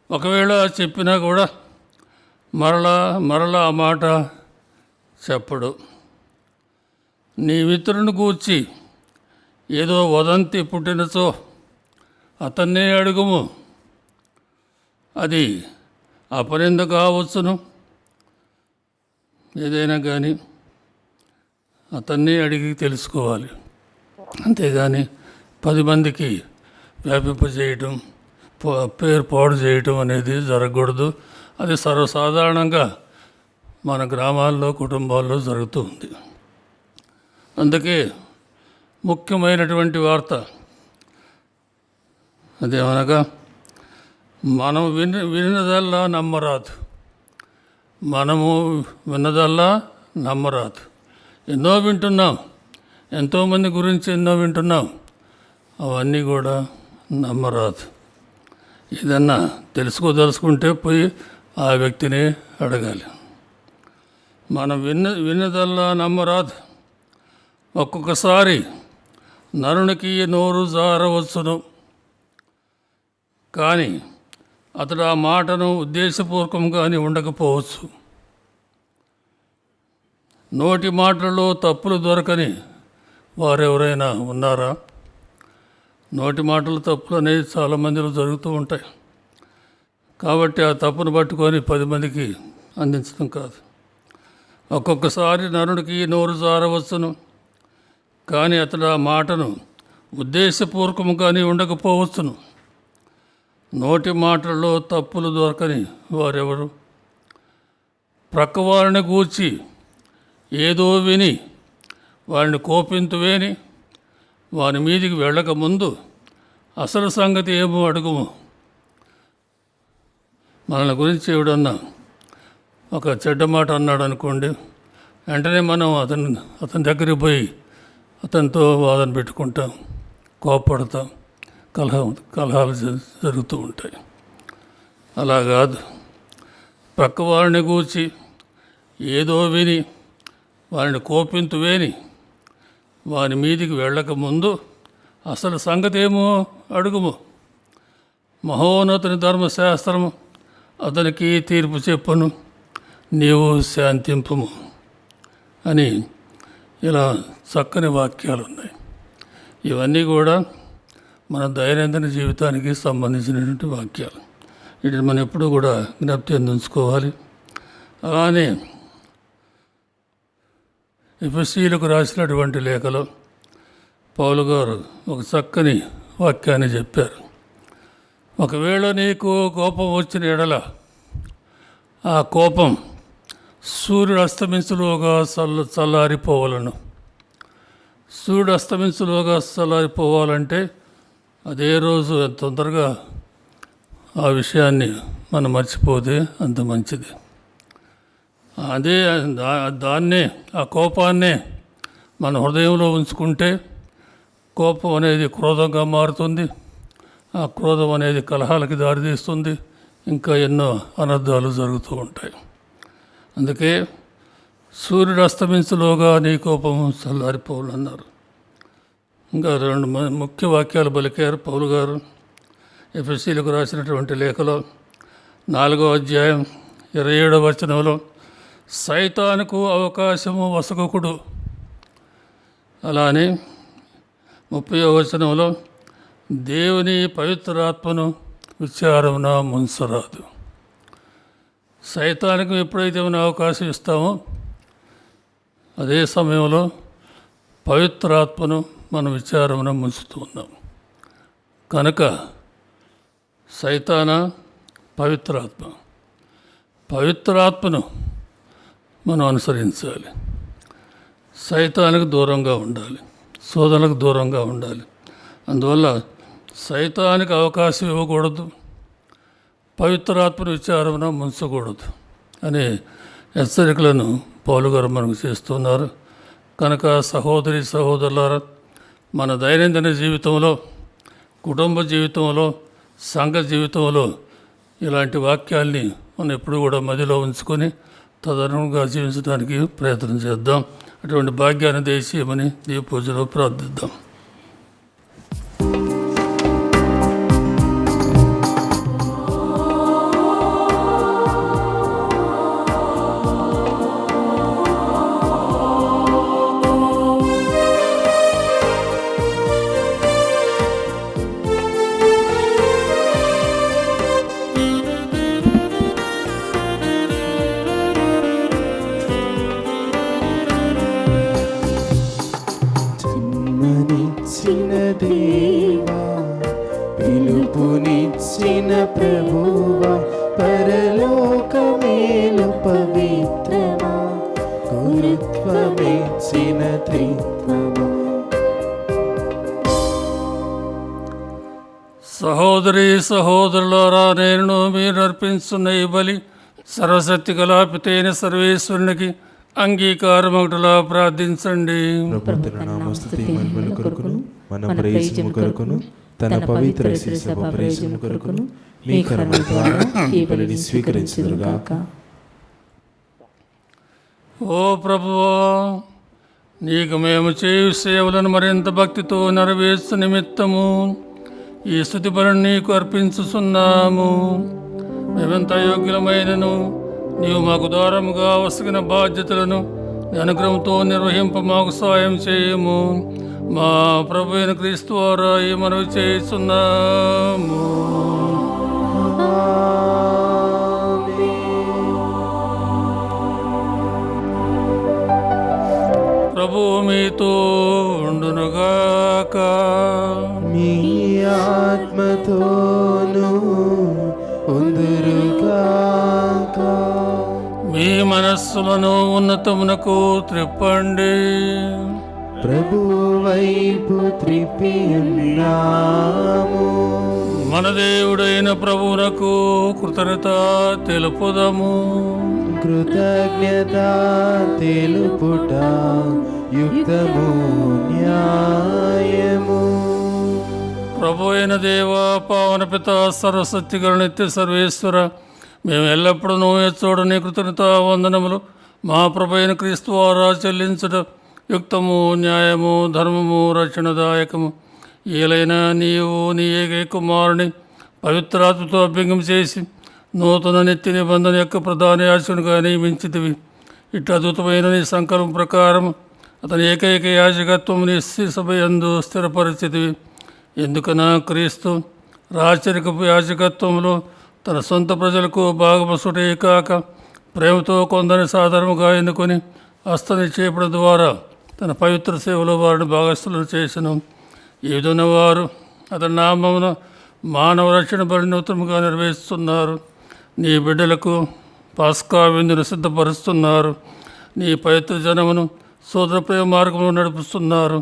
ఒకవేళ చెప్పినా కూడా మరలా ఆ మాట చెప్పడు. నీ మిత్రుని గూర్చి ఏదో వదంతి పుట్టినచో అతన్నే అడుగుము. అది అపనింద కావచ్చును. ఏదైనా కానీ అతన్నే అడిగి తెలుసుకోవాలి, అంతేగాని 10 మందికి వ్యాపింపజేయటం, పేరు పాడు చేయటం అనేది జరగకూడదు. అది సర్వసాధారణంగా మన గ్రామాల్లో, కుటుంబాల్లో జరుగుతూ ఉంది. అందుకే ముఖ్యమైనటువంటి వార్త అదేమనగా, మనం విన్నదల్లా నమ్మరాదు. మనము విన్నదల్లా నమ్మరాదు. ఎన్నో వింటున్నాం, ఎంతోమంది గురించి ఎన్నో వింటున్నాం, అవన్నీ కూడా నమ్మరాదు. ఏదన్నా తెలుసుకోదలుచుకుంటే పోయి ఆ వ్యక్తిని అడగాలి. మనం విన్నదల్లా నమ్మరాదు. ఒక్కొక్కసారి నరునికి నోరు జారవచ్చును, కానీ అతడు ఆ మాటను ఉద్దేశపూర్వకంగానే ఉండకపోవచ్చు. నోటి మాటలలో తప్పులు దొరకని వారెవరైనా ఉన్నారా? నోటి మాటలు తప్పులు అనేది చాలామందిలో జరుగుతూ ఉంటాయి. కాబట్టి ఆ తప్పును పట్టుకొని 10 మందికి అందించడం కాదు. ఒక్కొక్కసారి నరుడికి నోరు జారవచ్చును, కానీ అతడు ఆ మాటను ఉద్దేశపూర్వకంగానే ఉండకపోవచ్చును. నోటి మాటల్లో తప్పులు దొరకని వారెవరు? ప్రక్కవారిని గూర్చి ఏదో విని వారిని కోపింతువేని వారి మీదికి వెళ్ళక ముందు అసలు సంగతి ఏమో అడుగుము. మనల్ని గురించి ఎవడన్నా ఒక చెడ్డ మాట అన్నాడు అనుకోండి, వెంటనే మనం అతని దగ్గరికి పోయి అతనితో వాదన పెట్టుకుంటాం, కోపపడతాం, కలహాలు జరుగుతూ ఉంటాయి. అలా కాదు. ప్రక్కవారిని గూర్చి ఏదో విని వారిని కోపింతువేని వారి మీదికి వెళ్ళక ముందు అసలు సంగతి ఏమో అడుగుము. మహోన్నతుని ధర్మశాస్త్రము అతనికి తీర్పు చెప్పును, నీవు శాంతింపుము అని ఇలా చక్కని వాక్యాలు ఉన్నాయి. ఇవన్నీ కూడా మన దైనందిన జీవితానికి సంబంధించినటువంటి వాక్యాలు. వీటిని మనం ఎప్పుడూ కూడా జ్ఞప్తి అందించుకోవాలి. అలానే ఎఫెసీయులకు రాసినటువంటి లేఖలో పౌలు గారు ఒక చక్కని వాక్యాన్ని చెప్పారు. ఒకవేళ నీకు కోపం వచ్చిన ఎడల ఆ కోపం సూర్యుడు అస్తమించులోగా చల్లారిపోవాలను. సూర్యుడు అస్తమించులోగా చల్లారిపోవాలంటే అదే రోజు తొందరగా ఆ విషయాన్ని మనం మర్చిపోతే అంత మంచిది. అదే దాన్నే, ఆ కోపాన్నే మన హృదయంలో ఉంచుకుంటే కోపం అనేది క్రోధంగా మారుతుంది. ఆ క్రోధం అనేది కలహాలకి దారితీస్తుంది. ఇంకా ఎన్నో అనర్థాలు జరుగుతూ ఉంటాయి. అందుకే సూర్యుడు అస్తమించులోగా నీ కోపము చల్లారిపోవాలన్నారు. ఇంకా 2 ముఖ్య వాక్యాలు పలికారు పౌలు గారు ఎఫెసీలకు రాసినటువంటి లేఖలో 4వ అధ్యాయం 27వ వచనంలో, సైతానుకు అవకాశము వసగకుడు. అలానే 30వ వచనంలో, దేవుని పవిత్రాత్మను విచారమున ముంచరాదు. సైతానికి ఎప్పుడైతే మనం అవకాశం ఇస్తామో అదే సమయంలో పవిత్రాత్మను మనం విచారమున ముంచుతూ ఉన్నాం. కనుక సైతాన, పవిత్రాత్మను మనం అనుసరించాలి. సైతానికి దూరంగా ఉండాలి, శోధనకు దూరంగా ఉండాలి. అందువల్ల సైతానికి అవకాశం ఇవ్వకూడదు, పవిత్రాత్మ విచారమున ముంచకూడదు అనే హెచ్చరికలను పౌలు గారు మనకు చేస్తున్నారు. కనుక సహోదరి సహోదరులారా, మన దైనందిన జీవితంలో, కుటుంబ జీవితంలో, సంఘ జీవితంలో ఇలాంటి వాక్యాల్ని మనం ఎప్పుడు కూడా మదిలో ఉంచుకొని తదనుగుణంగా జీవించడానికి ప్రయత్నం చేద్దాం. అటువంటి భాగ్యాన్ని దయచేయమని ఈ పూజలో ప్రార్థిద్దాం. దేవా, పిలుపునిచ్చిన ప్రభువా, పరలోకమేలు పవిత్రమా, గురుత్వమిచ్చిన త్రిత్వమా. సహోదరి సహోదరులారా, నేను మీరు అర్పించున్న ఈ బలి సర్వశక్తి కలాపితైన సర్వేశ్వరునికి అంగీకారమగుటలా ప్రార్థించండి. మన ప్రయోజనం కొరకును తన పవిత్ర సభ ప్రయోజనం కొరకును మీ కరుణ ద్వారా ఈ బలిని స్వీకరించుదురుగాక. ఓ ప్రభువా, నీకు మేము చేయు సేవలను మరింత భక్తితో నెరవేర్చు నిమిత్తము ఈ స్తుతి బలిని నీకు అర్పించుచున్నాము. మేమెంత యోగ్యులమైనను నీవు మాకు దారముగా వసగిన బాధ్యతలను అనుగ్రహంతో నిర్వహింప మాకు సాయం చేయము. మా ప్రభు అయిన క్రీస్తు ద్వారా ఈ మనవి చేస్తున్నాము. ప్రభు మీతో ఉండునుగాక. మీ ఆత్మతోను ఉందురుగాక. మీ మనస్సులను ఉన్నతమునకు త్రిప్పండి. ప్రభు వైపు త్రిప్పి ఉన్నాము. మన దేవుడైన ప్రభువునకు కృతజ్ఞత తెలుపుదము. కృతజ్ఞత తెలుపుట యుక్తము, న్యాయము. ప్రభు అయిన దేవ, పావన పిత, సర్వశక్తిగల నిత్య సర్వేశ్వర, మేము ఎల్లప్పుడూ చూడని కృతజ్ఞత వందనములు మా ప్రభు అయిన క్రీస్తు ద్వారా చెల్లించుట యుక్తము, న్యాయము, ధర్మము, రక్షణదాయకము. ఏలైనా నీవు నీ ఏకైక కుమారుని పవిత్రాత్మతో అభ్యంగం చేసి నూతన నిత్య నిబంధన యొక్క ప్రధాన యాజకునిగా నియమించితివి. ఇటు అద్భుతమైన నీ సంకల్పం ప్రకారం అతని ఏకైక యాజకత్వం నీ సభ యందు స్థిరపరిచితివి. ఎందుకనా క్రీస్తు రాచరికపు యాజకత్వంలో తన సొంత ప్రజలకు భాగపసుటే కాక ప్రేమతో కొందరిని సాధారణంగా ఎన్నుకొని హస్తనిక్షేపణ ద్వారా తన పవిత్ర సేవలో వారిని భాగస్థులను చేసెను. ఈ విధంగా వారు అతని నామమున మానవ రక్షణ బలిని నూతనంగా నెరవేరుస్తున్నారు. నీ బిడ్డలకు పాస్కా విందును సిద్ధపరుస్తున్నారు. నీ పవిత్ర జనమును సోదర ప్రేమ మార్గంలో నడుపుతున్నారు.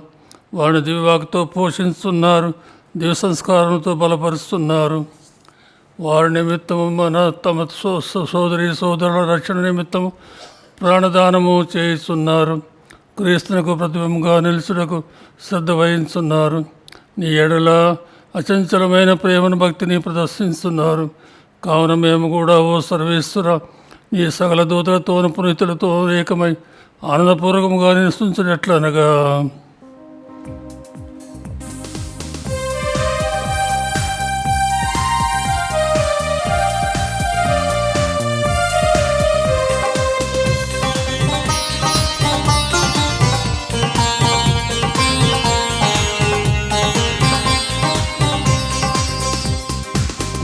వారిని దివ్యవాకుతో పోషిస్తున్నారు, దివ్య సంస్కారంతో బలపరుస్తున్నారు. వారి నిమిత్తము తమ సోదరి సోదరుల రక్షణ నిమిత్తము ప్రాణదానము చేయిస్తున్నారు. క్రీస్తునకు ప్రతిబింబంగా నిలుచుటకు శ్రద్ధ వహించున్నారు. నీ ఎడల అచంచలమైన ప్రేమను భక్తిని ప్రదర్శిస్తున్నారు. కావున మేము కూడా ఓ సర్వేశ్వర నీ సకల దూతలతోను పునీతులతో ఏకమై ఆనందపూర్వకముగా నివసించినట్లనగా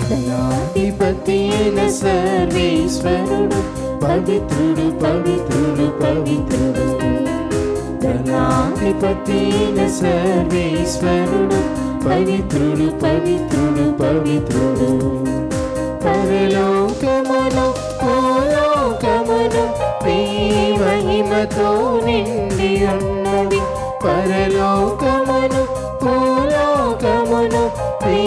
దయాధిపతి అయిన సర్వేశ్వరుడు పవిత్రుడు పవిత్రుడు పవిత్రుడు. దయాధిపతి అయిన సర్వేశ్వరుడు పవిత్రుడు పవిత్రుడు పవిత్రుడు. పరలోకమును భూలోకమును నీ మహిమతో నిండి ఉన్నది. పరలోకమును భూలోకమును నీ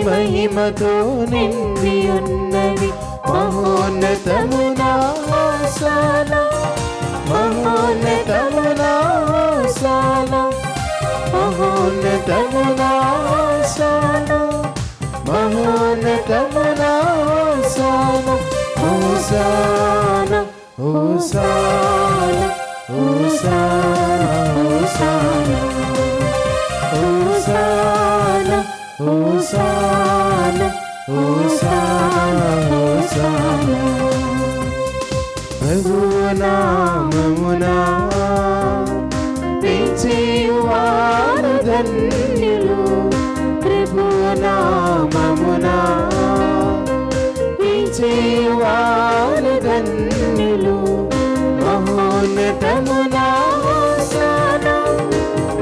మహిమతో నిండి ఉన్నది. మహోన్నతమునా హోసానా, మహోన్నతమునా హోసానా, మహోన్నతమునా హోసానా, మహోన్నతమునా హోసానా. హోసానా హోసానా హోసానా హోసానా హోసానా హోసానా హోసానా. ప్రభువు నామమునా విజయువారు ధన్యులు. ప్రభువు నామమునా విజయువారు ధన్యులు. మహోన్నతమునా హోసానా,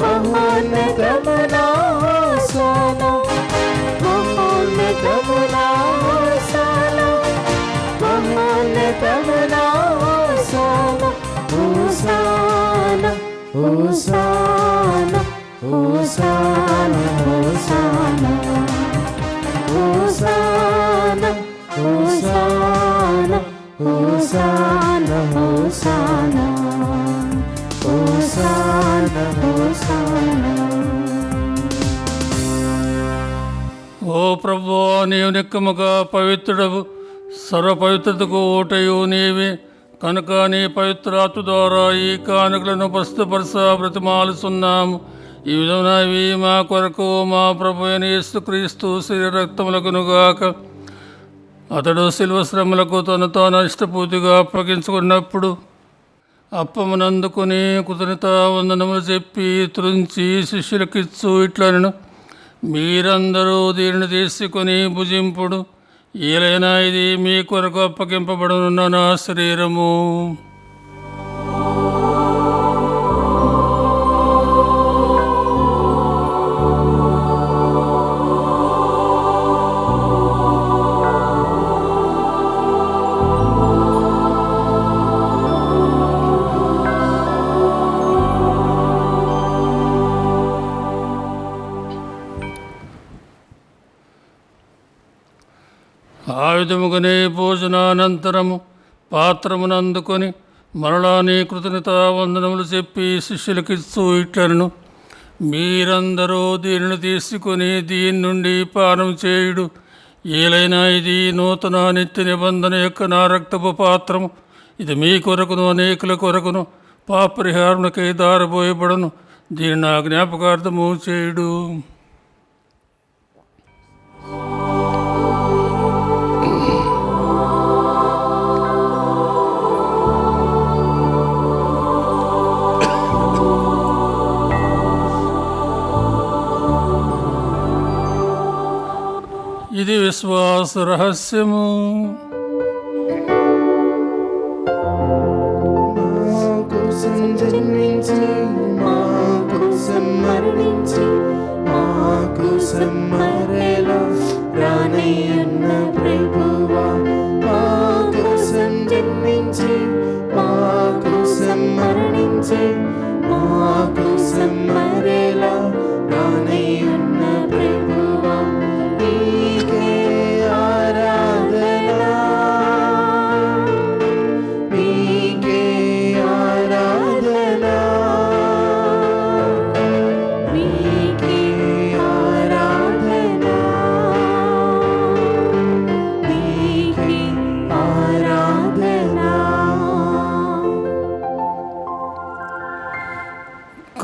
మహోన్నతమునా హోసానా, మహోన్నతమునా హోసానా, మహోన్నతమునా హోసానా. హోసానా హోసానా హోసానా హోసానా హోసానా హోసానా హోసానా హోసానా హోసానా హోసానా. ఓ ప్రభువా, నీవు నిక్కముగా పవిత్రుడవు, సర్వపవిత్రతకు ఓటయు నీవే. కనుక నీ పవిత్రాత్మ ద్వారా ఈ కానుకలను ప్రస్తుతపరచ బ్రతిమాలుతున్నాము. ఈ విధమైనవి మా కొరకు మా ప్రభు అయిన యేసుక్రీస్తు శరీర రక్తములకునుగాక. అతడు శిలువ శ్రమలకు తను తాను ఇష్టపూర్తిగా అప్పగించుకున్నప్పుడు అప్పమునందుకుని కృతజ్ఞత వందనములు చెప్పి త్రుంచి శిష్యులకిచ్చు ఇట్లనెను, మీరందరూ దీనిని తీసుకొని భుజింపుడు. ఏలైనా ఇది మీ కొరకు అప్పగింపబడునున్న నా శరీరము. ఆ విధముగానే భోజనానంతరము పాత్రమునందుకొని మరలా నీ కృతజ్ఞత వందనములు చెప్పి శిష్యులకిస్తూ ఇట్లనెను, మీరందరూ దీనిని తీసుకొని దీని నుండి పానం చేయుడు. ఏలైనా ఇది నూతన నిత్య నిబంధన యొక్క నా రక్తపు పాత్రము. ఇది మీ కొరకును అనేకుల కొరకును పాపరిహారమునకై దారబోయబడును. దీని నా జ్ఞాపకార్థము చేయుడు. ఇది విశ్వాస రహస్యము. మా కోసం జన్మించి మా కోసం మరణించి మా కోసం మరేలా రానయ్యున్న ప్రభువా, మా కోసం జన్మించి మా కోసం మరణించి మా కోసం మరేలా రానయ్యున్న ప్రభువా, నీకే ఆరాధన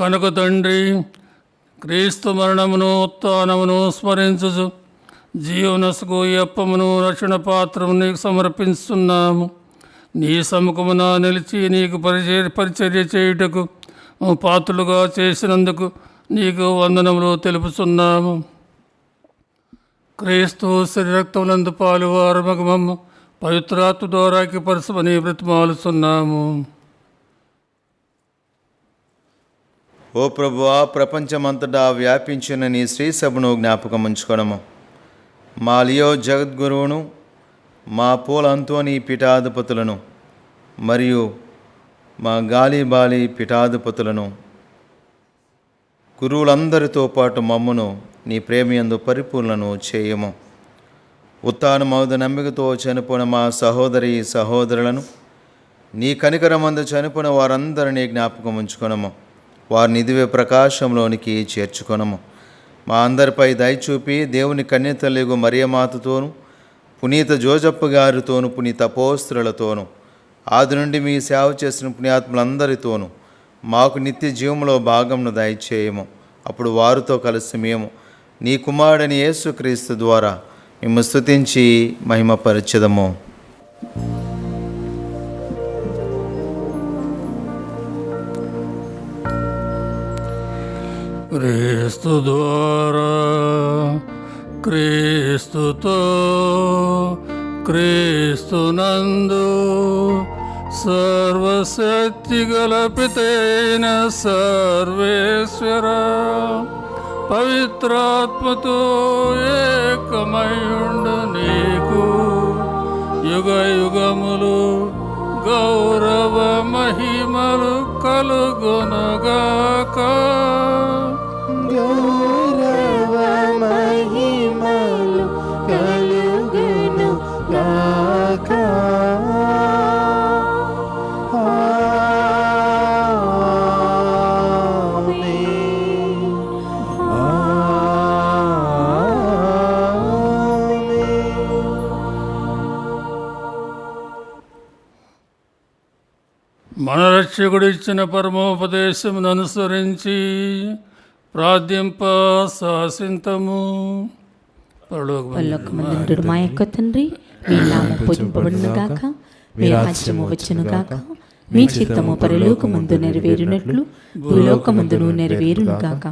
కనుక తండ్రి, క్రీస్తు మరణమును ఉత్థానమును స్మరించుచు జీవనసుకు ఈ అప్పమును రక్షణ పాత్రము నీకు సమర్పిస్తున్నాము. నీ సముఖమున నిలిచి నీకు పరిచర్య చేయుటకు పాత్రులుగా చేసినందుకు నీకు వందనములు తెలుపుతున్నాము. క్రీస్తు శరీరక్తములందు పాలువారు మగమమ్మ పవిత్రాత్మ ద్వారాకి పరసమని బ్రతిమాలుతున్నాము. ఓ ప్రభువా, ప్రపంచమంతటా వ్యాపించిన నీ శ్రీ సభను జ్ఞాపకం ఉంచుకొనము. మా లియో జగద్గురువును, మా పూల అంతోని పీఠాధిపతులను మరియు మా గాలిబాలి పీఠాధిపతులను, గురువులందరితో పాటు మమ్మును నీ ప్రేమయందు పరిపూర్ణను చేయము. ఉత్థానమౌద నమ్మికతో చనిపోయిన మా సహోదరి సహోదరులను, నీ కనికరమందు చనిపోయిన వారందరినీ జ్ఞాపకం ఉంచుకొనము. వారిని దివ్య ప్రకాశంలోనికి చేర్చుకొనము. మా అందరిపై దయచూపి దేవుని కన్యతల్లిగు మరియమాతతోను, పునీత జోజప్ప గారితోను, పునీత అపోస్తలులతోను, ఆది నుండి మీ సేవ చేసిన పుణ్యాత్ములందరితోనూ మాకు నిత్య జీవంలో భాగంను దయచేయము. అప్పుడు వారితో కలిసి మేము నీ కుమారుడని యేసుక్రీస్తు ద్వారా మేము స్తుతించి మహిమపరచెదము. క్రీస్తు ద్వారా, క్రీస్తుతో, క్రీస్తునందు సర్వశక్తిగల పితైన సర్వేశ్వర పవిత్రాత్మతో ఏకమయుండు నీకు యుగ యుగములు గౌరవ మహిమలు కలుగునుగాక. గౌరవ మహిమలు కలుగును గాక. మన రక్షకుడు ఇచ్చిన పరమోపదేశమును అనుసరించి ప్రార్థింప శాసింతము. పరలోకమందుండు మా యొక్క తండ్రి, మీ నామము పూజింపబడును గాక, మీ రాజ్యము వచ్చును గాక, మీ చిత్తము పరలోకమందు నెరవేరునట్లు భూలోకమందును నెరవేరును గాక.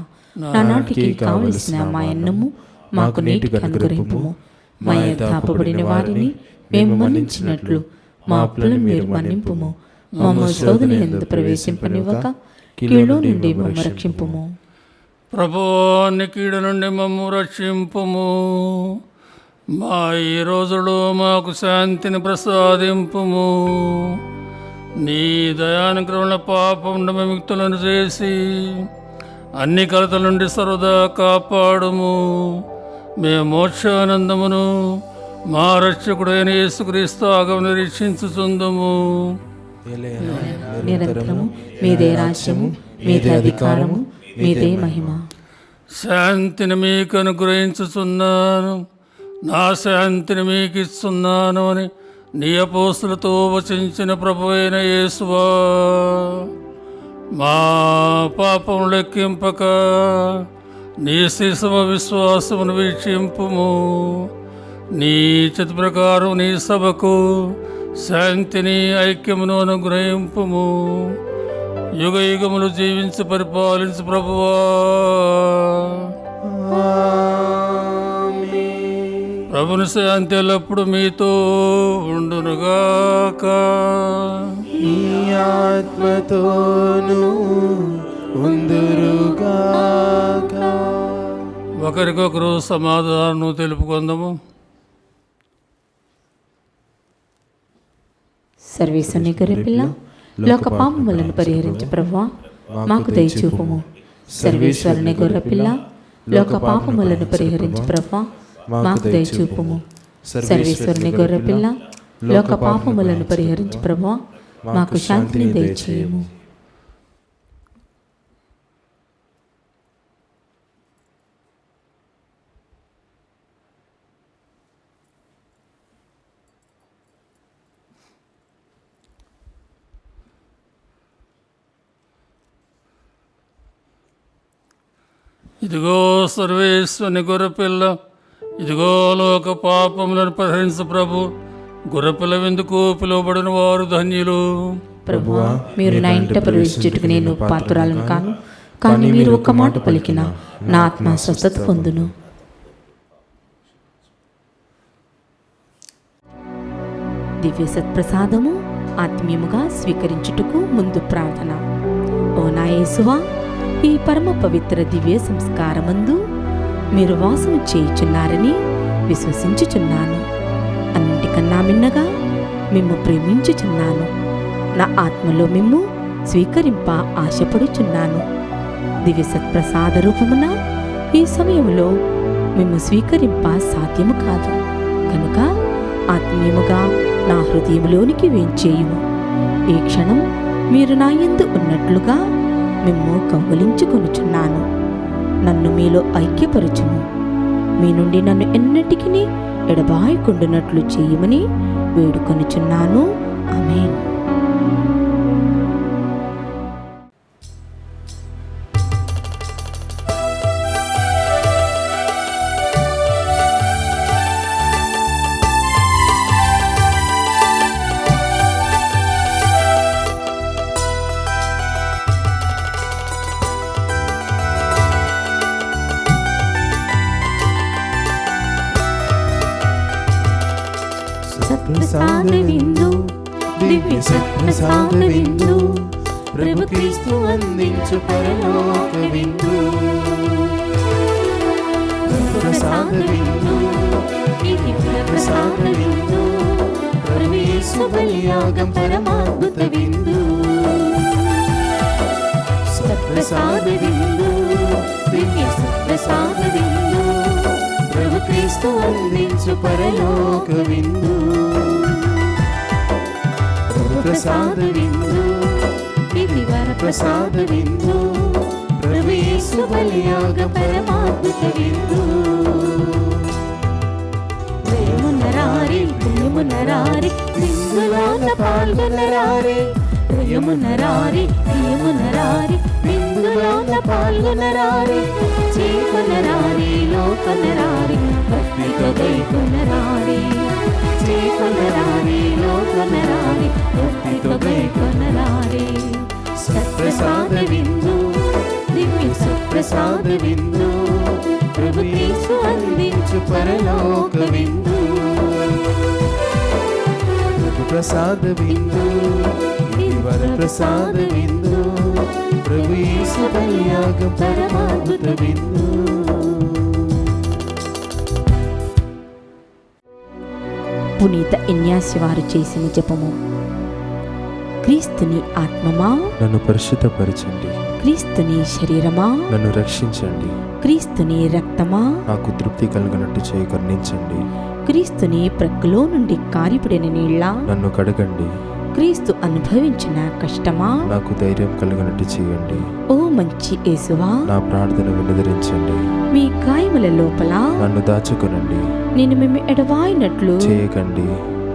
నానాటికి కావలసిన మా అన్నము మాకు నేటికి అనుగ్రహింపుము. మా యథాపబడిన వారిని మేము మన్నించినట్లు మా అప్పులను మీరు మన్నింపుము. మమ్మ శోధన యందు ప్రవేశింపనివ్వక కీడు నుండి మమ్మ రక్షింపుము. ప్రభువాన్ని కీడు నుండి మమ్ము రక్షింపుము. మా ఈ రోజులో మాకు శాంతిని ప్రసాదింపుము. నీ దయానుగ్రహణ పాపం విముక్తులను చేసి అన్ని కలతల నుండి సర్వదా కాపాడుము. మేము మోక్షానందమును మా రక్షకుడైన యేసుక్రీస్తు ఆగమ నిరీక్షించుచుందుము. నిరంతరము మీదే రాజ్యము, మీదే అధికారము, మీదే మహిమ. శాంతిని మీకు అనుగ్రహించుచున్నాను, నా శాంతిని మీకు ఇస్తున్నాను అని నీ అపోస్తులతో వచించిన ప్రభువైన యేసువా, మా పాపం లెక్కింపక నీ శిశువ విశ్వాసమును వీక్షింపుము. నీ చిత్త ప్రకారం నీ సభకు శాంతిని ఐక్యమును అనుగ్రహింపుము. యుగ యుగములు జీవించి పరిపాలించు ప్రభువా, ప్రభుని శాంతి ఎల్లప్పుడు మీతో ఉండునుగాక. ఈ ఆత్మతోను ఉందురుగాక. ఒకరికొకరు సమాధానం తెలుపుకుందాము. సర్వేశ్వరుని గొర్రెపిల్ల, లోక పాపములను పరిహరించు ప్రభువా, మాకు దయచూపుము. సర్వేశ్వరుని గొర్రెపిల్ల, లోక పాపములను పరిహరించు ప్రభువా, మాకు దయచూపుము. సర్వేశ్వరుని గొర్రెపిల్ల, లోక పాపములను పరిహరించు ప్రభువా, మాకు శాంతిని దయచేయము. ఇదిగో సర్వేశ్వని గొర్రెపిల్ల, ఇదిగో లోక పాపములను పరిహరించు ప్రభు. గొర్రెపిల్ల విందుకు పిలువబడిన వారు ధన్యులు. ప్రభువా, మీరు నా ఇంట ప్రవేశించుటకు నేను పాత్రురాలను కాను, కానీ మీరు ఒక్క మాట పలికిన నా ఆత్మ స్వస్థత పొందును. దివ్య సత్ప్రసాదము ఆత్మీయముగా స్వీకరించుటకు ముందు ప్రార్థన. ఓ నా యేసువా, ఈ పరమ పవిత్ర దివ్య సంస్కారమందు మీరు వాసము చేయుచున్నారని విశ్వసించుచున్నాను. అన్నింటికన్నా మిన్నగా మిమ్ము ప్రేమించుచున్నాను. నా ఆత్మలో మిమ్ము స్వీకరింప ఆశపడుచున్నాను. దివ్య సత్ప్రసాద రూపమున ఈ సమయంలో మిమ్ము స్వీకరింప సాధ్యము కాదు కనుక ఆత్మీయముగా నా హృదయములోనికి వేంచేయుము. ఈ క్షణం మీరు నా యందు ఉన్నట్లుగా మిమ్ము కౌగిలించుకొనుచున్నాను. నన్ను మీలో ఐక్యపరచుము. మీ నుండి నన్ను ఎన్నటికీ ఎడబాయకుండునట్లు చేయమని వేడుకొనుచున్నాను. ఆమేన్. సత్ప్రసాద విందు, దివ్య సత్ప్రసాద విందు, ప్రభు క్రీస్తు అందించు పరలోక విందు. ప్రసాద విందు, ఈ దివ్య ప్రసాద విందు, ప్రభు యేసు బలియాగం పరమాద్భుత విందు. సత్ప్రసాద విందు, దివ్య సత్ప్రసాద విందు, ప్రభు క్రీస్తు అందించు పరలోక విందు. ప్రసాద విందు, ఇది వర ప్రసాద విందు, ప్రభు యేసు బలియాగ పరమాద్భుత విందు. ప్రేమునరారి ప్రేమునరారి విందులోన పాల్గొనరారే. ప్రేమునరారి ప్రేమునరారి విందులోన పాల్గొనరారే. చేకొనరారి లోకనరారి భక్తితో గైకొనరారి. చేకొనరారి లోకనరారి భక్తితో గైకొనరారి. సత్ప్రసాద విందు, దివ్య సత్ప్రసాద విందు, ప్రభు యేసు అందించు పరలోక విందు. ప్రభు ప్రసాద విందు, ఇది వర ప్రసాద విందు, ప్రభు యేసు బలియాగ పరమాద్భుత విందు. పునీత ఇన్యాసి వారు చేసిన జపము. క్రీస్తుని ఆత్మమా నన్ను పరిశుద్ధపరచండి, క్రీస్తుని శరీరమా నన్ను రక్షించండి, క్రీస్తుని రక్తమా నాకు తృప్తి కలిగినట్టు చేయి కరుణించండి. క్రీస్తుని ప్రక్కలో నుండి కారిపడిన నీళ్ళ నన్ను కడగండి, క్రీస్తు అనుభవించిన కష్టమా నాకు ధైర్యం కలిగినట్టు చేయండి. ఓ మంచి యేసువా, నా ప్రార్థన వినదరించండి, మీ గాయముల లోపల నన్ను దాచుకొనండి, నేను మేము ఎడవాయినట్లు చేయకండి.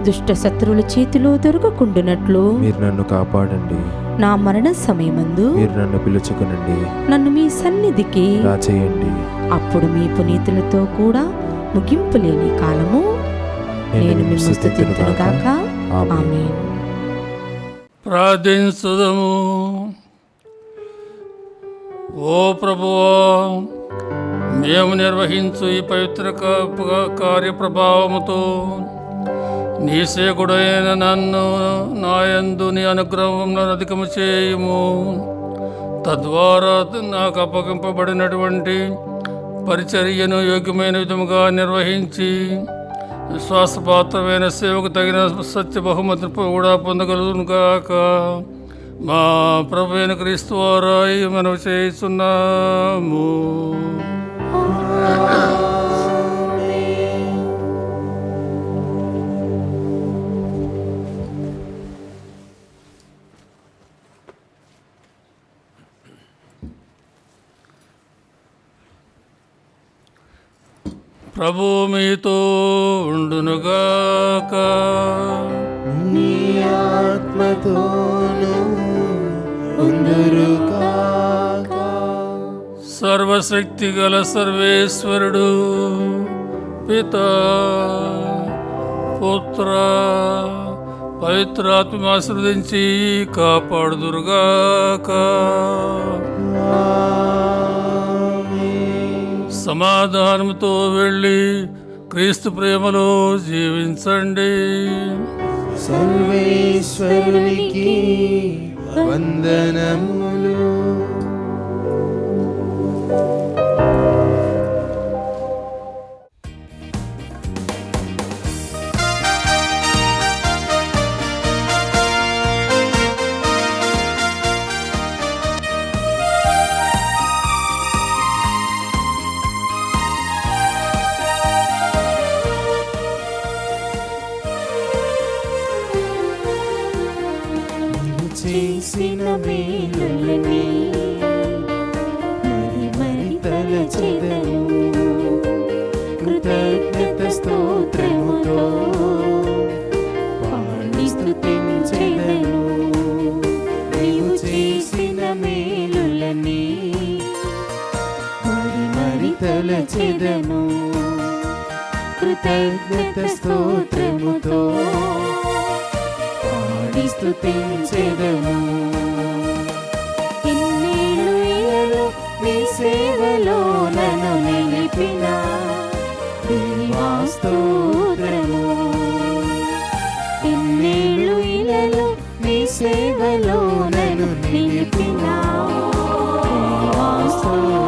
దుష్ట శత్రువుల చేతిలో దొరకకుండునట్లు మీరు నన్ను కాపాడండి, నా మరణ సమయమందు మీరు నన్ను పిలుచుకొనండి, నన్ను మీ సన్నిధికి రాచేయండి. అప్పుడు మీ పునీతులతో కూడా ముగింపు లేని కాలము నేను మిమ్ము స్తుతింతునుగాక. ఆమేన్. ప్రార్థించుదము. ఓ ప్రభువా, మేము నిర్వహించు ఈ పవిత్ర కార్యప్రభావముతో నీ సేకుడైన నన్ను నాయందు నీ అనుగ్రహంలో అధికము చేయుము. తద్వారా నాకు అప్పగింపబడినటువంటి పరిచర్యను యోగ్యమైన విధముగా నిర్వహించి విశ్వాసపాత్రమైన సేవకు తగిన సత్య బహుమతిని కూడా పొందగలుగును గాక. మా ప్రభు అయిన క్రీస్తు వారా మనవి చేస్తున్నాము. ప్రభు మీతో ఉండునుగాక. నీ ఆత్మతోను ఉందురుగాక. సర్వశక్తి గల సర్వేశ్వరుడు పితా పుత్ర పవిత్రాత్మ ఆశీర్వదించి కాపాడుదురుగాక. సమాధానంతో వెళ్ళి క్రీస్తు ప్రేమలో జీవించండి. సర్వేశ్వరునికి వందనములు. చేసిన మేలులని మరి మరి తలచెదను, కృతజ్ఞత స్తోత్రముతో పాడి స్తుతించెదను. నీవు చేసిన మేలులని మరి మరి తలచెదను, కృతజ్ఞత స్తోత్రముతో స్తుతించెదను. ఇన్నేళ్ళు ఇలలో నీ సేవలో నన్ను నిలిపిన దేవా స్తోత్రము. ఇన్నేళ్ళు ఇలలో నీ సేవలో నన్ను నిలిపిన దేవా స్తోత్రము.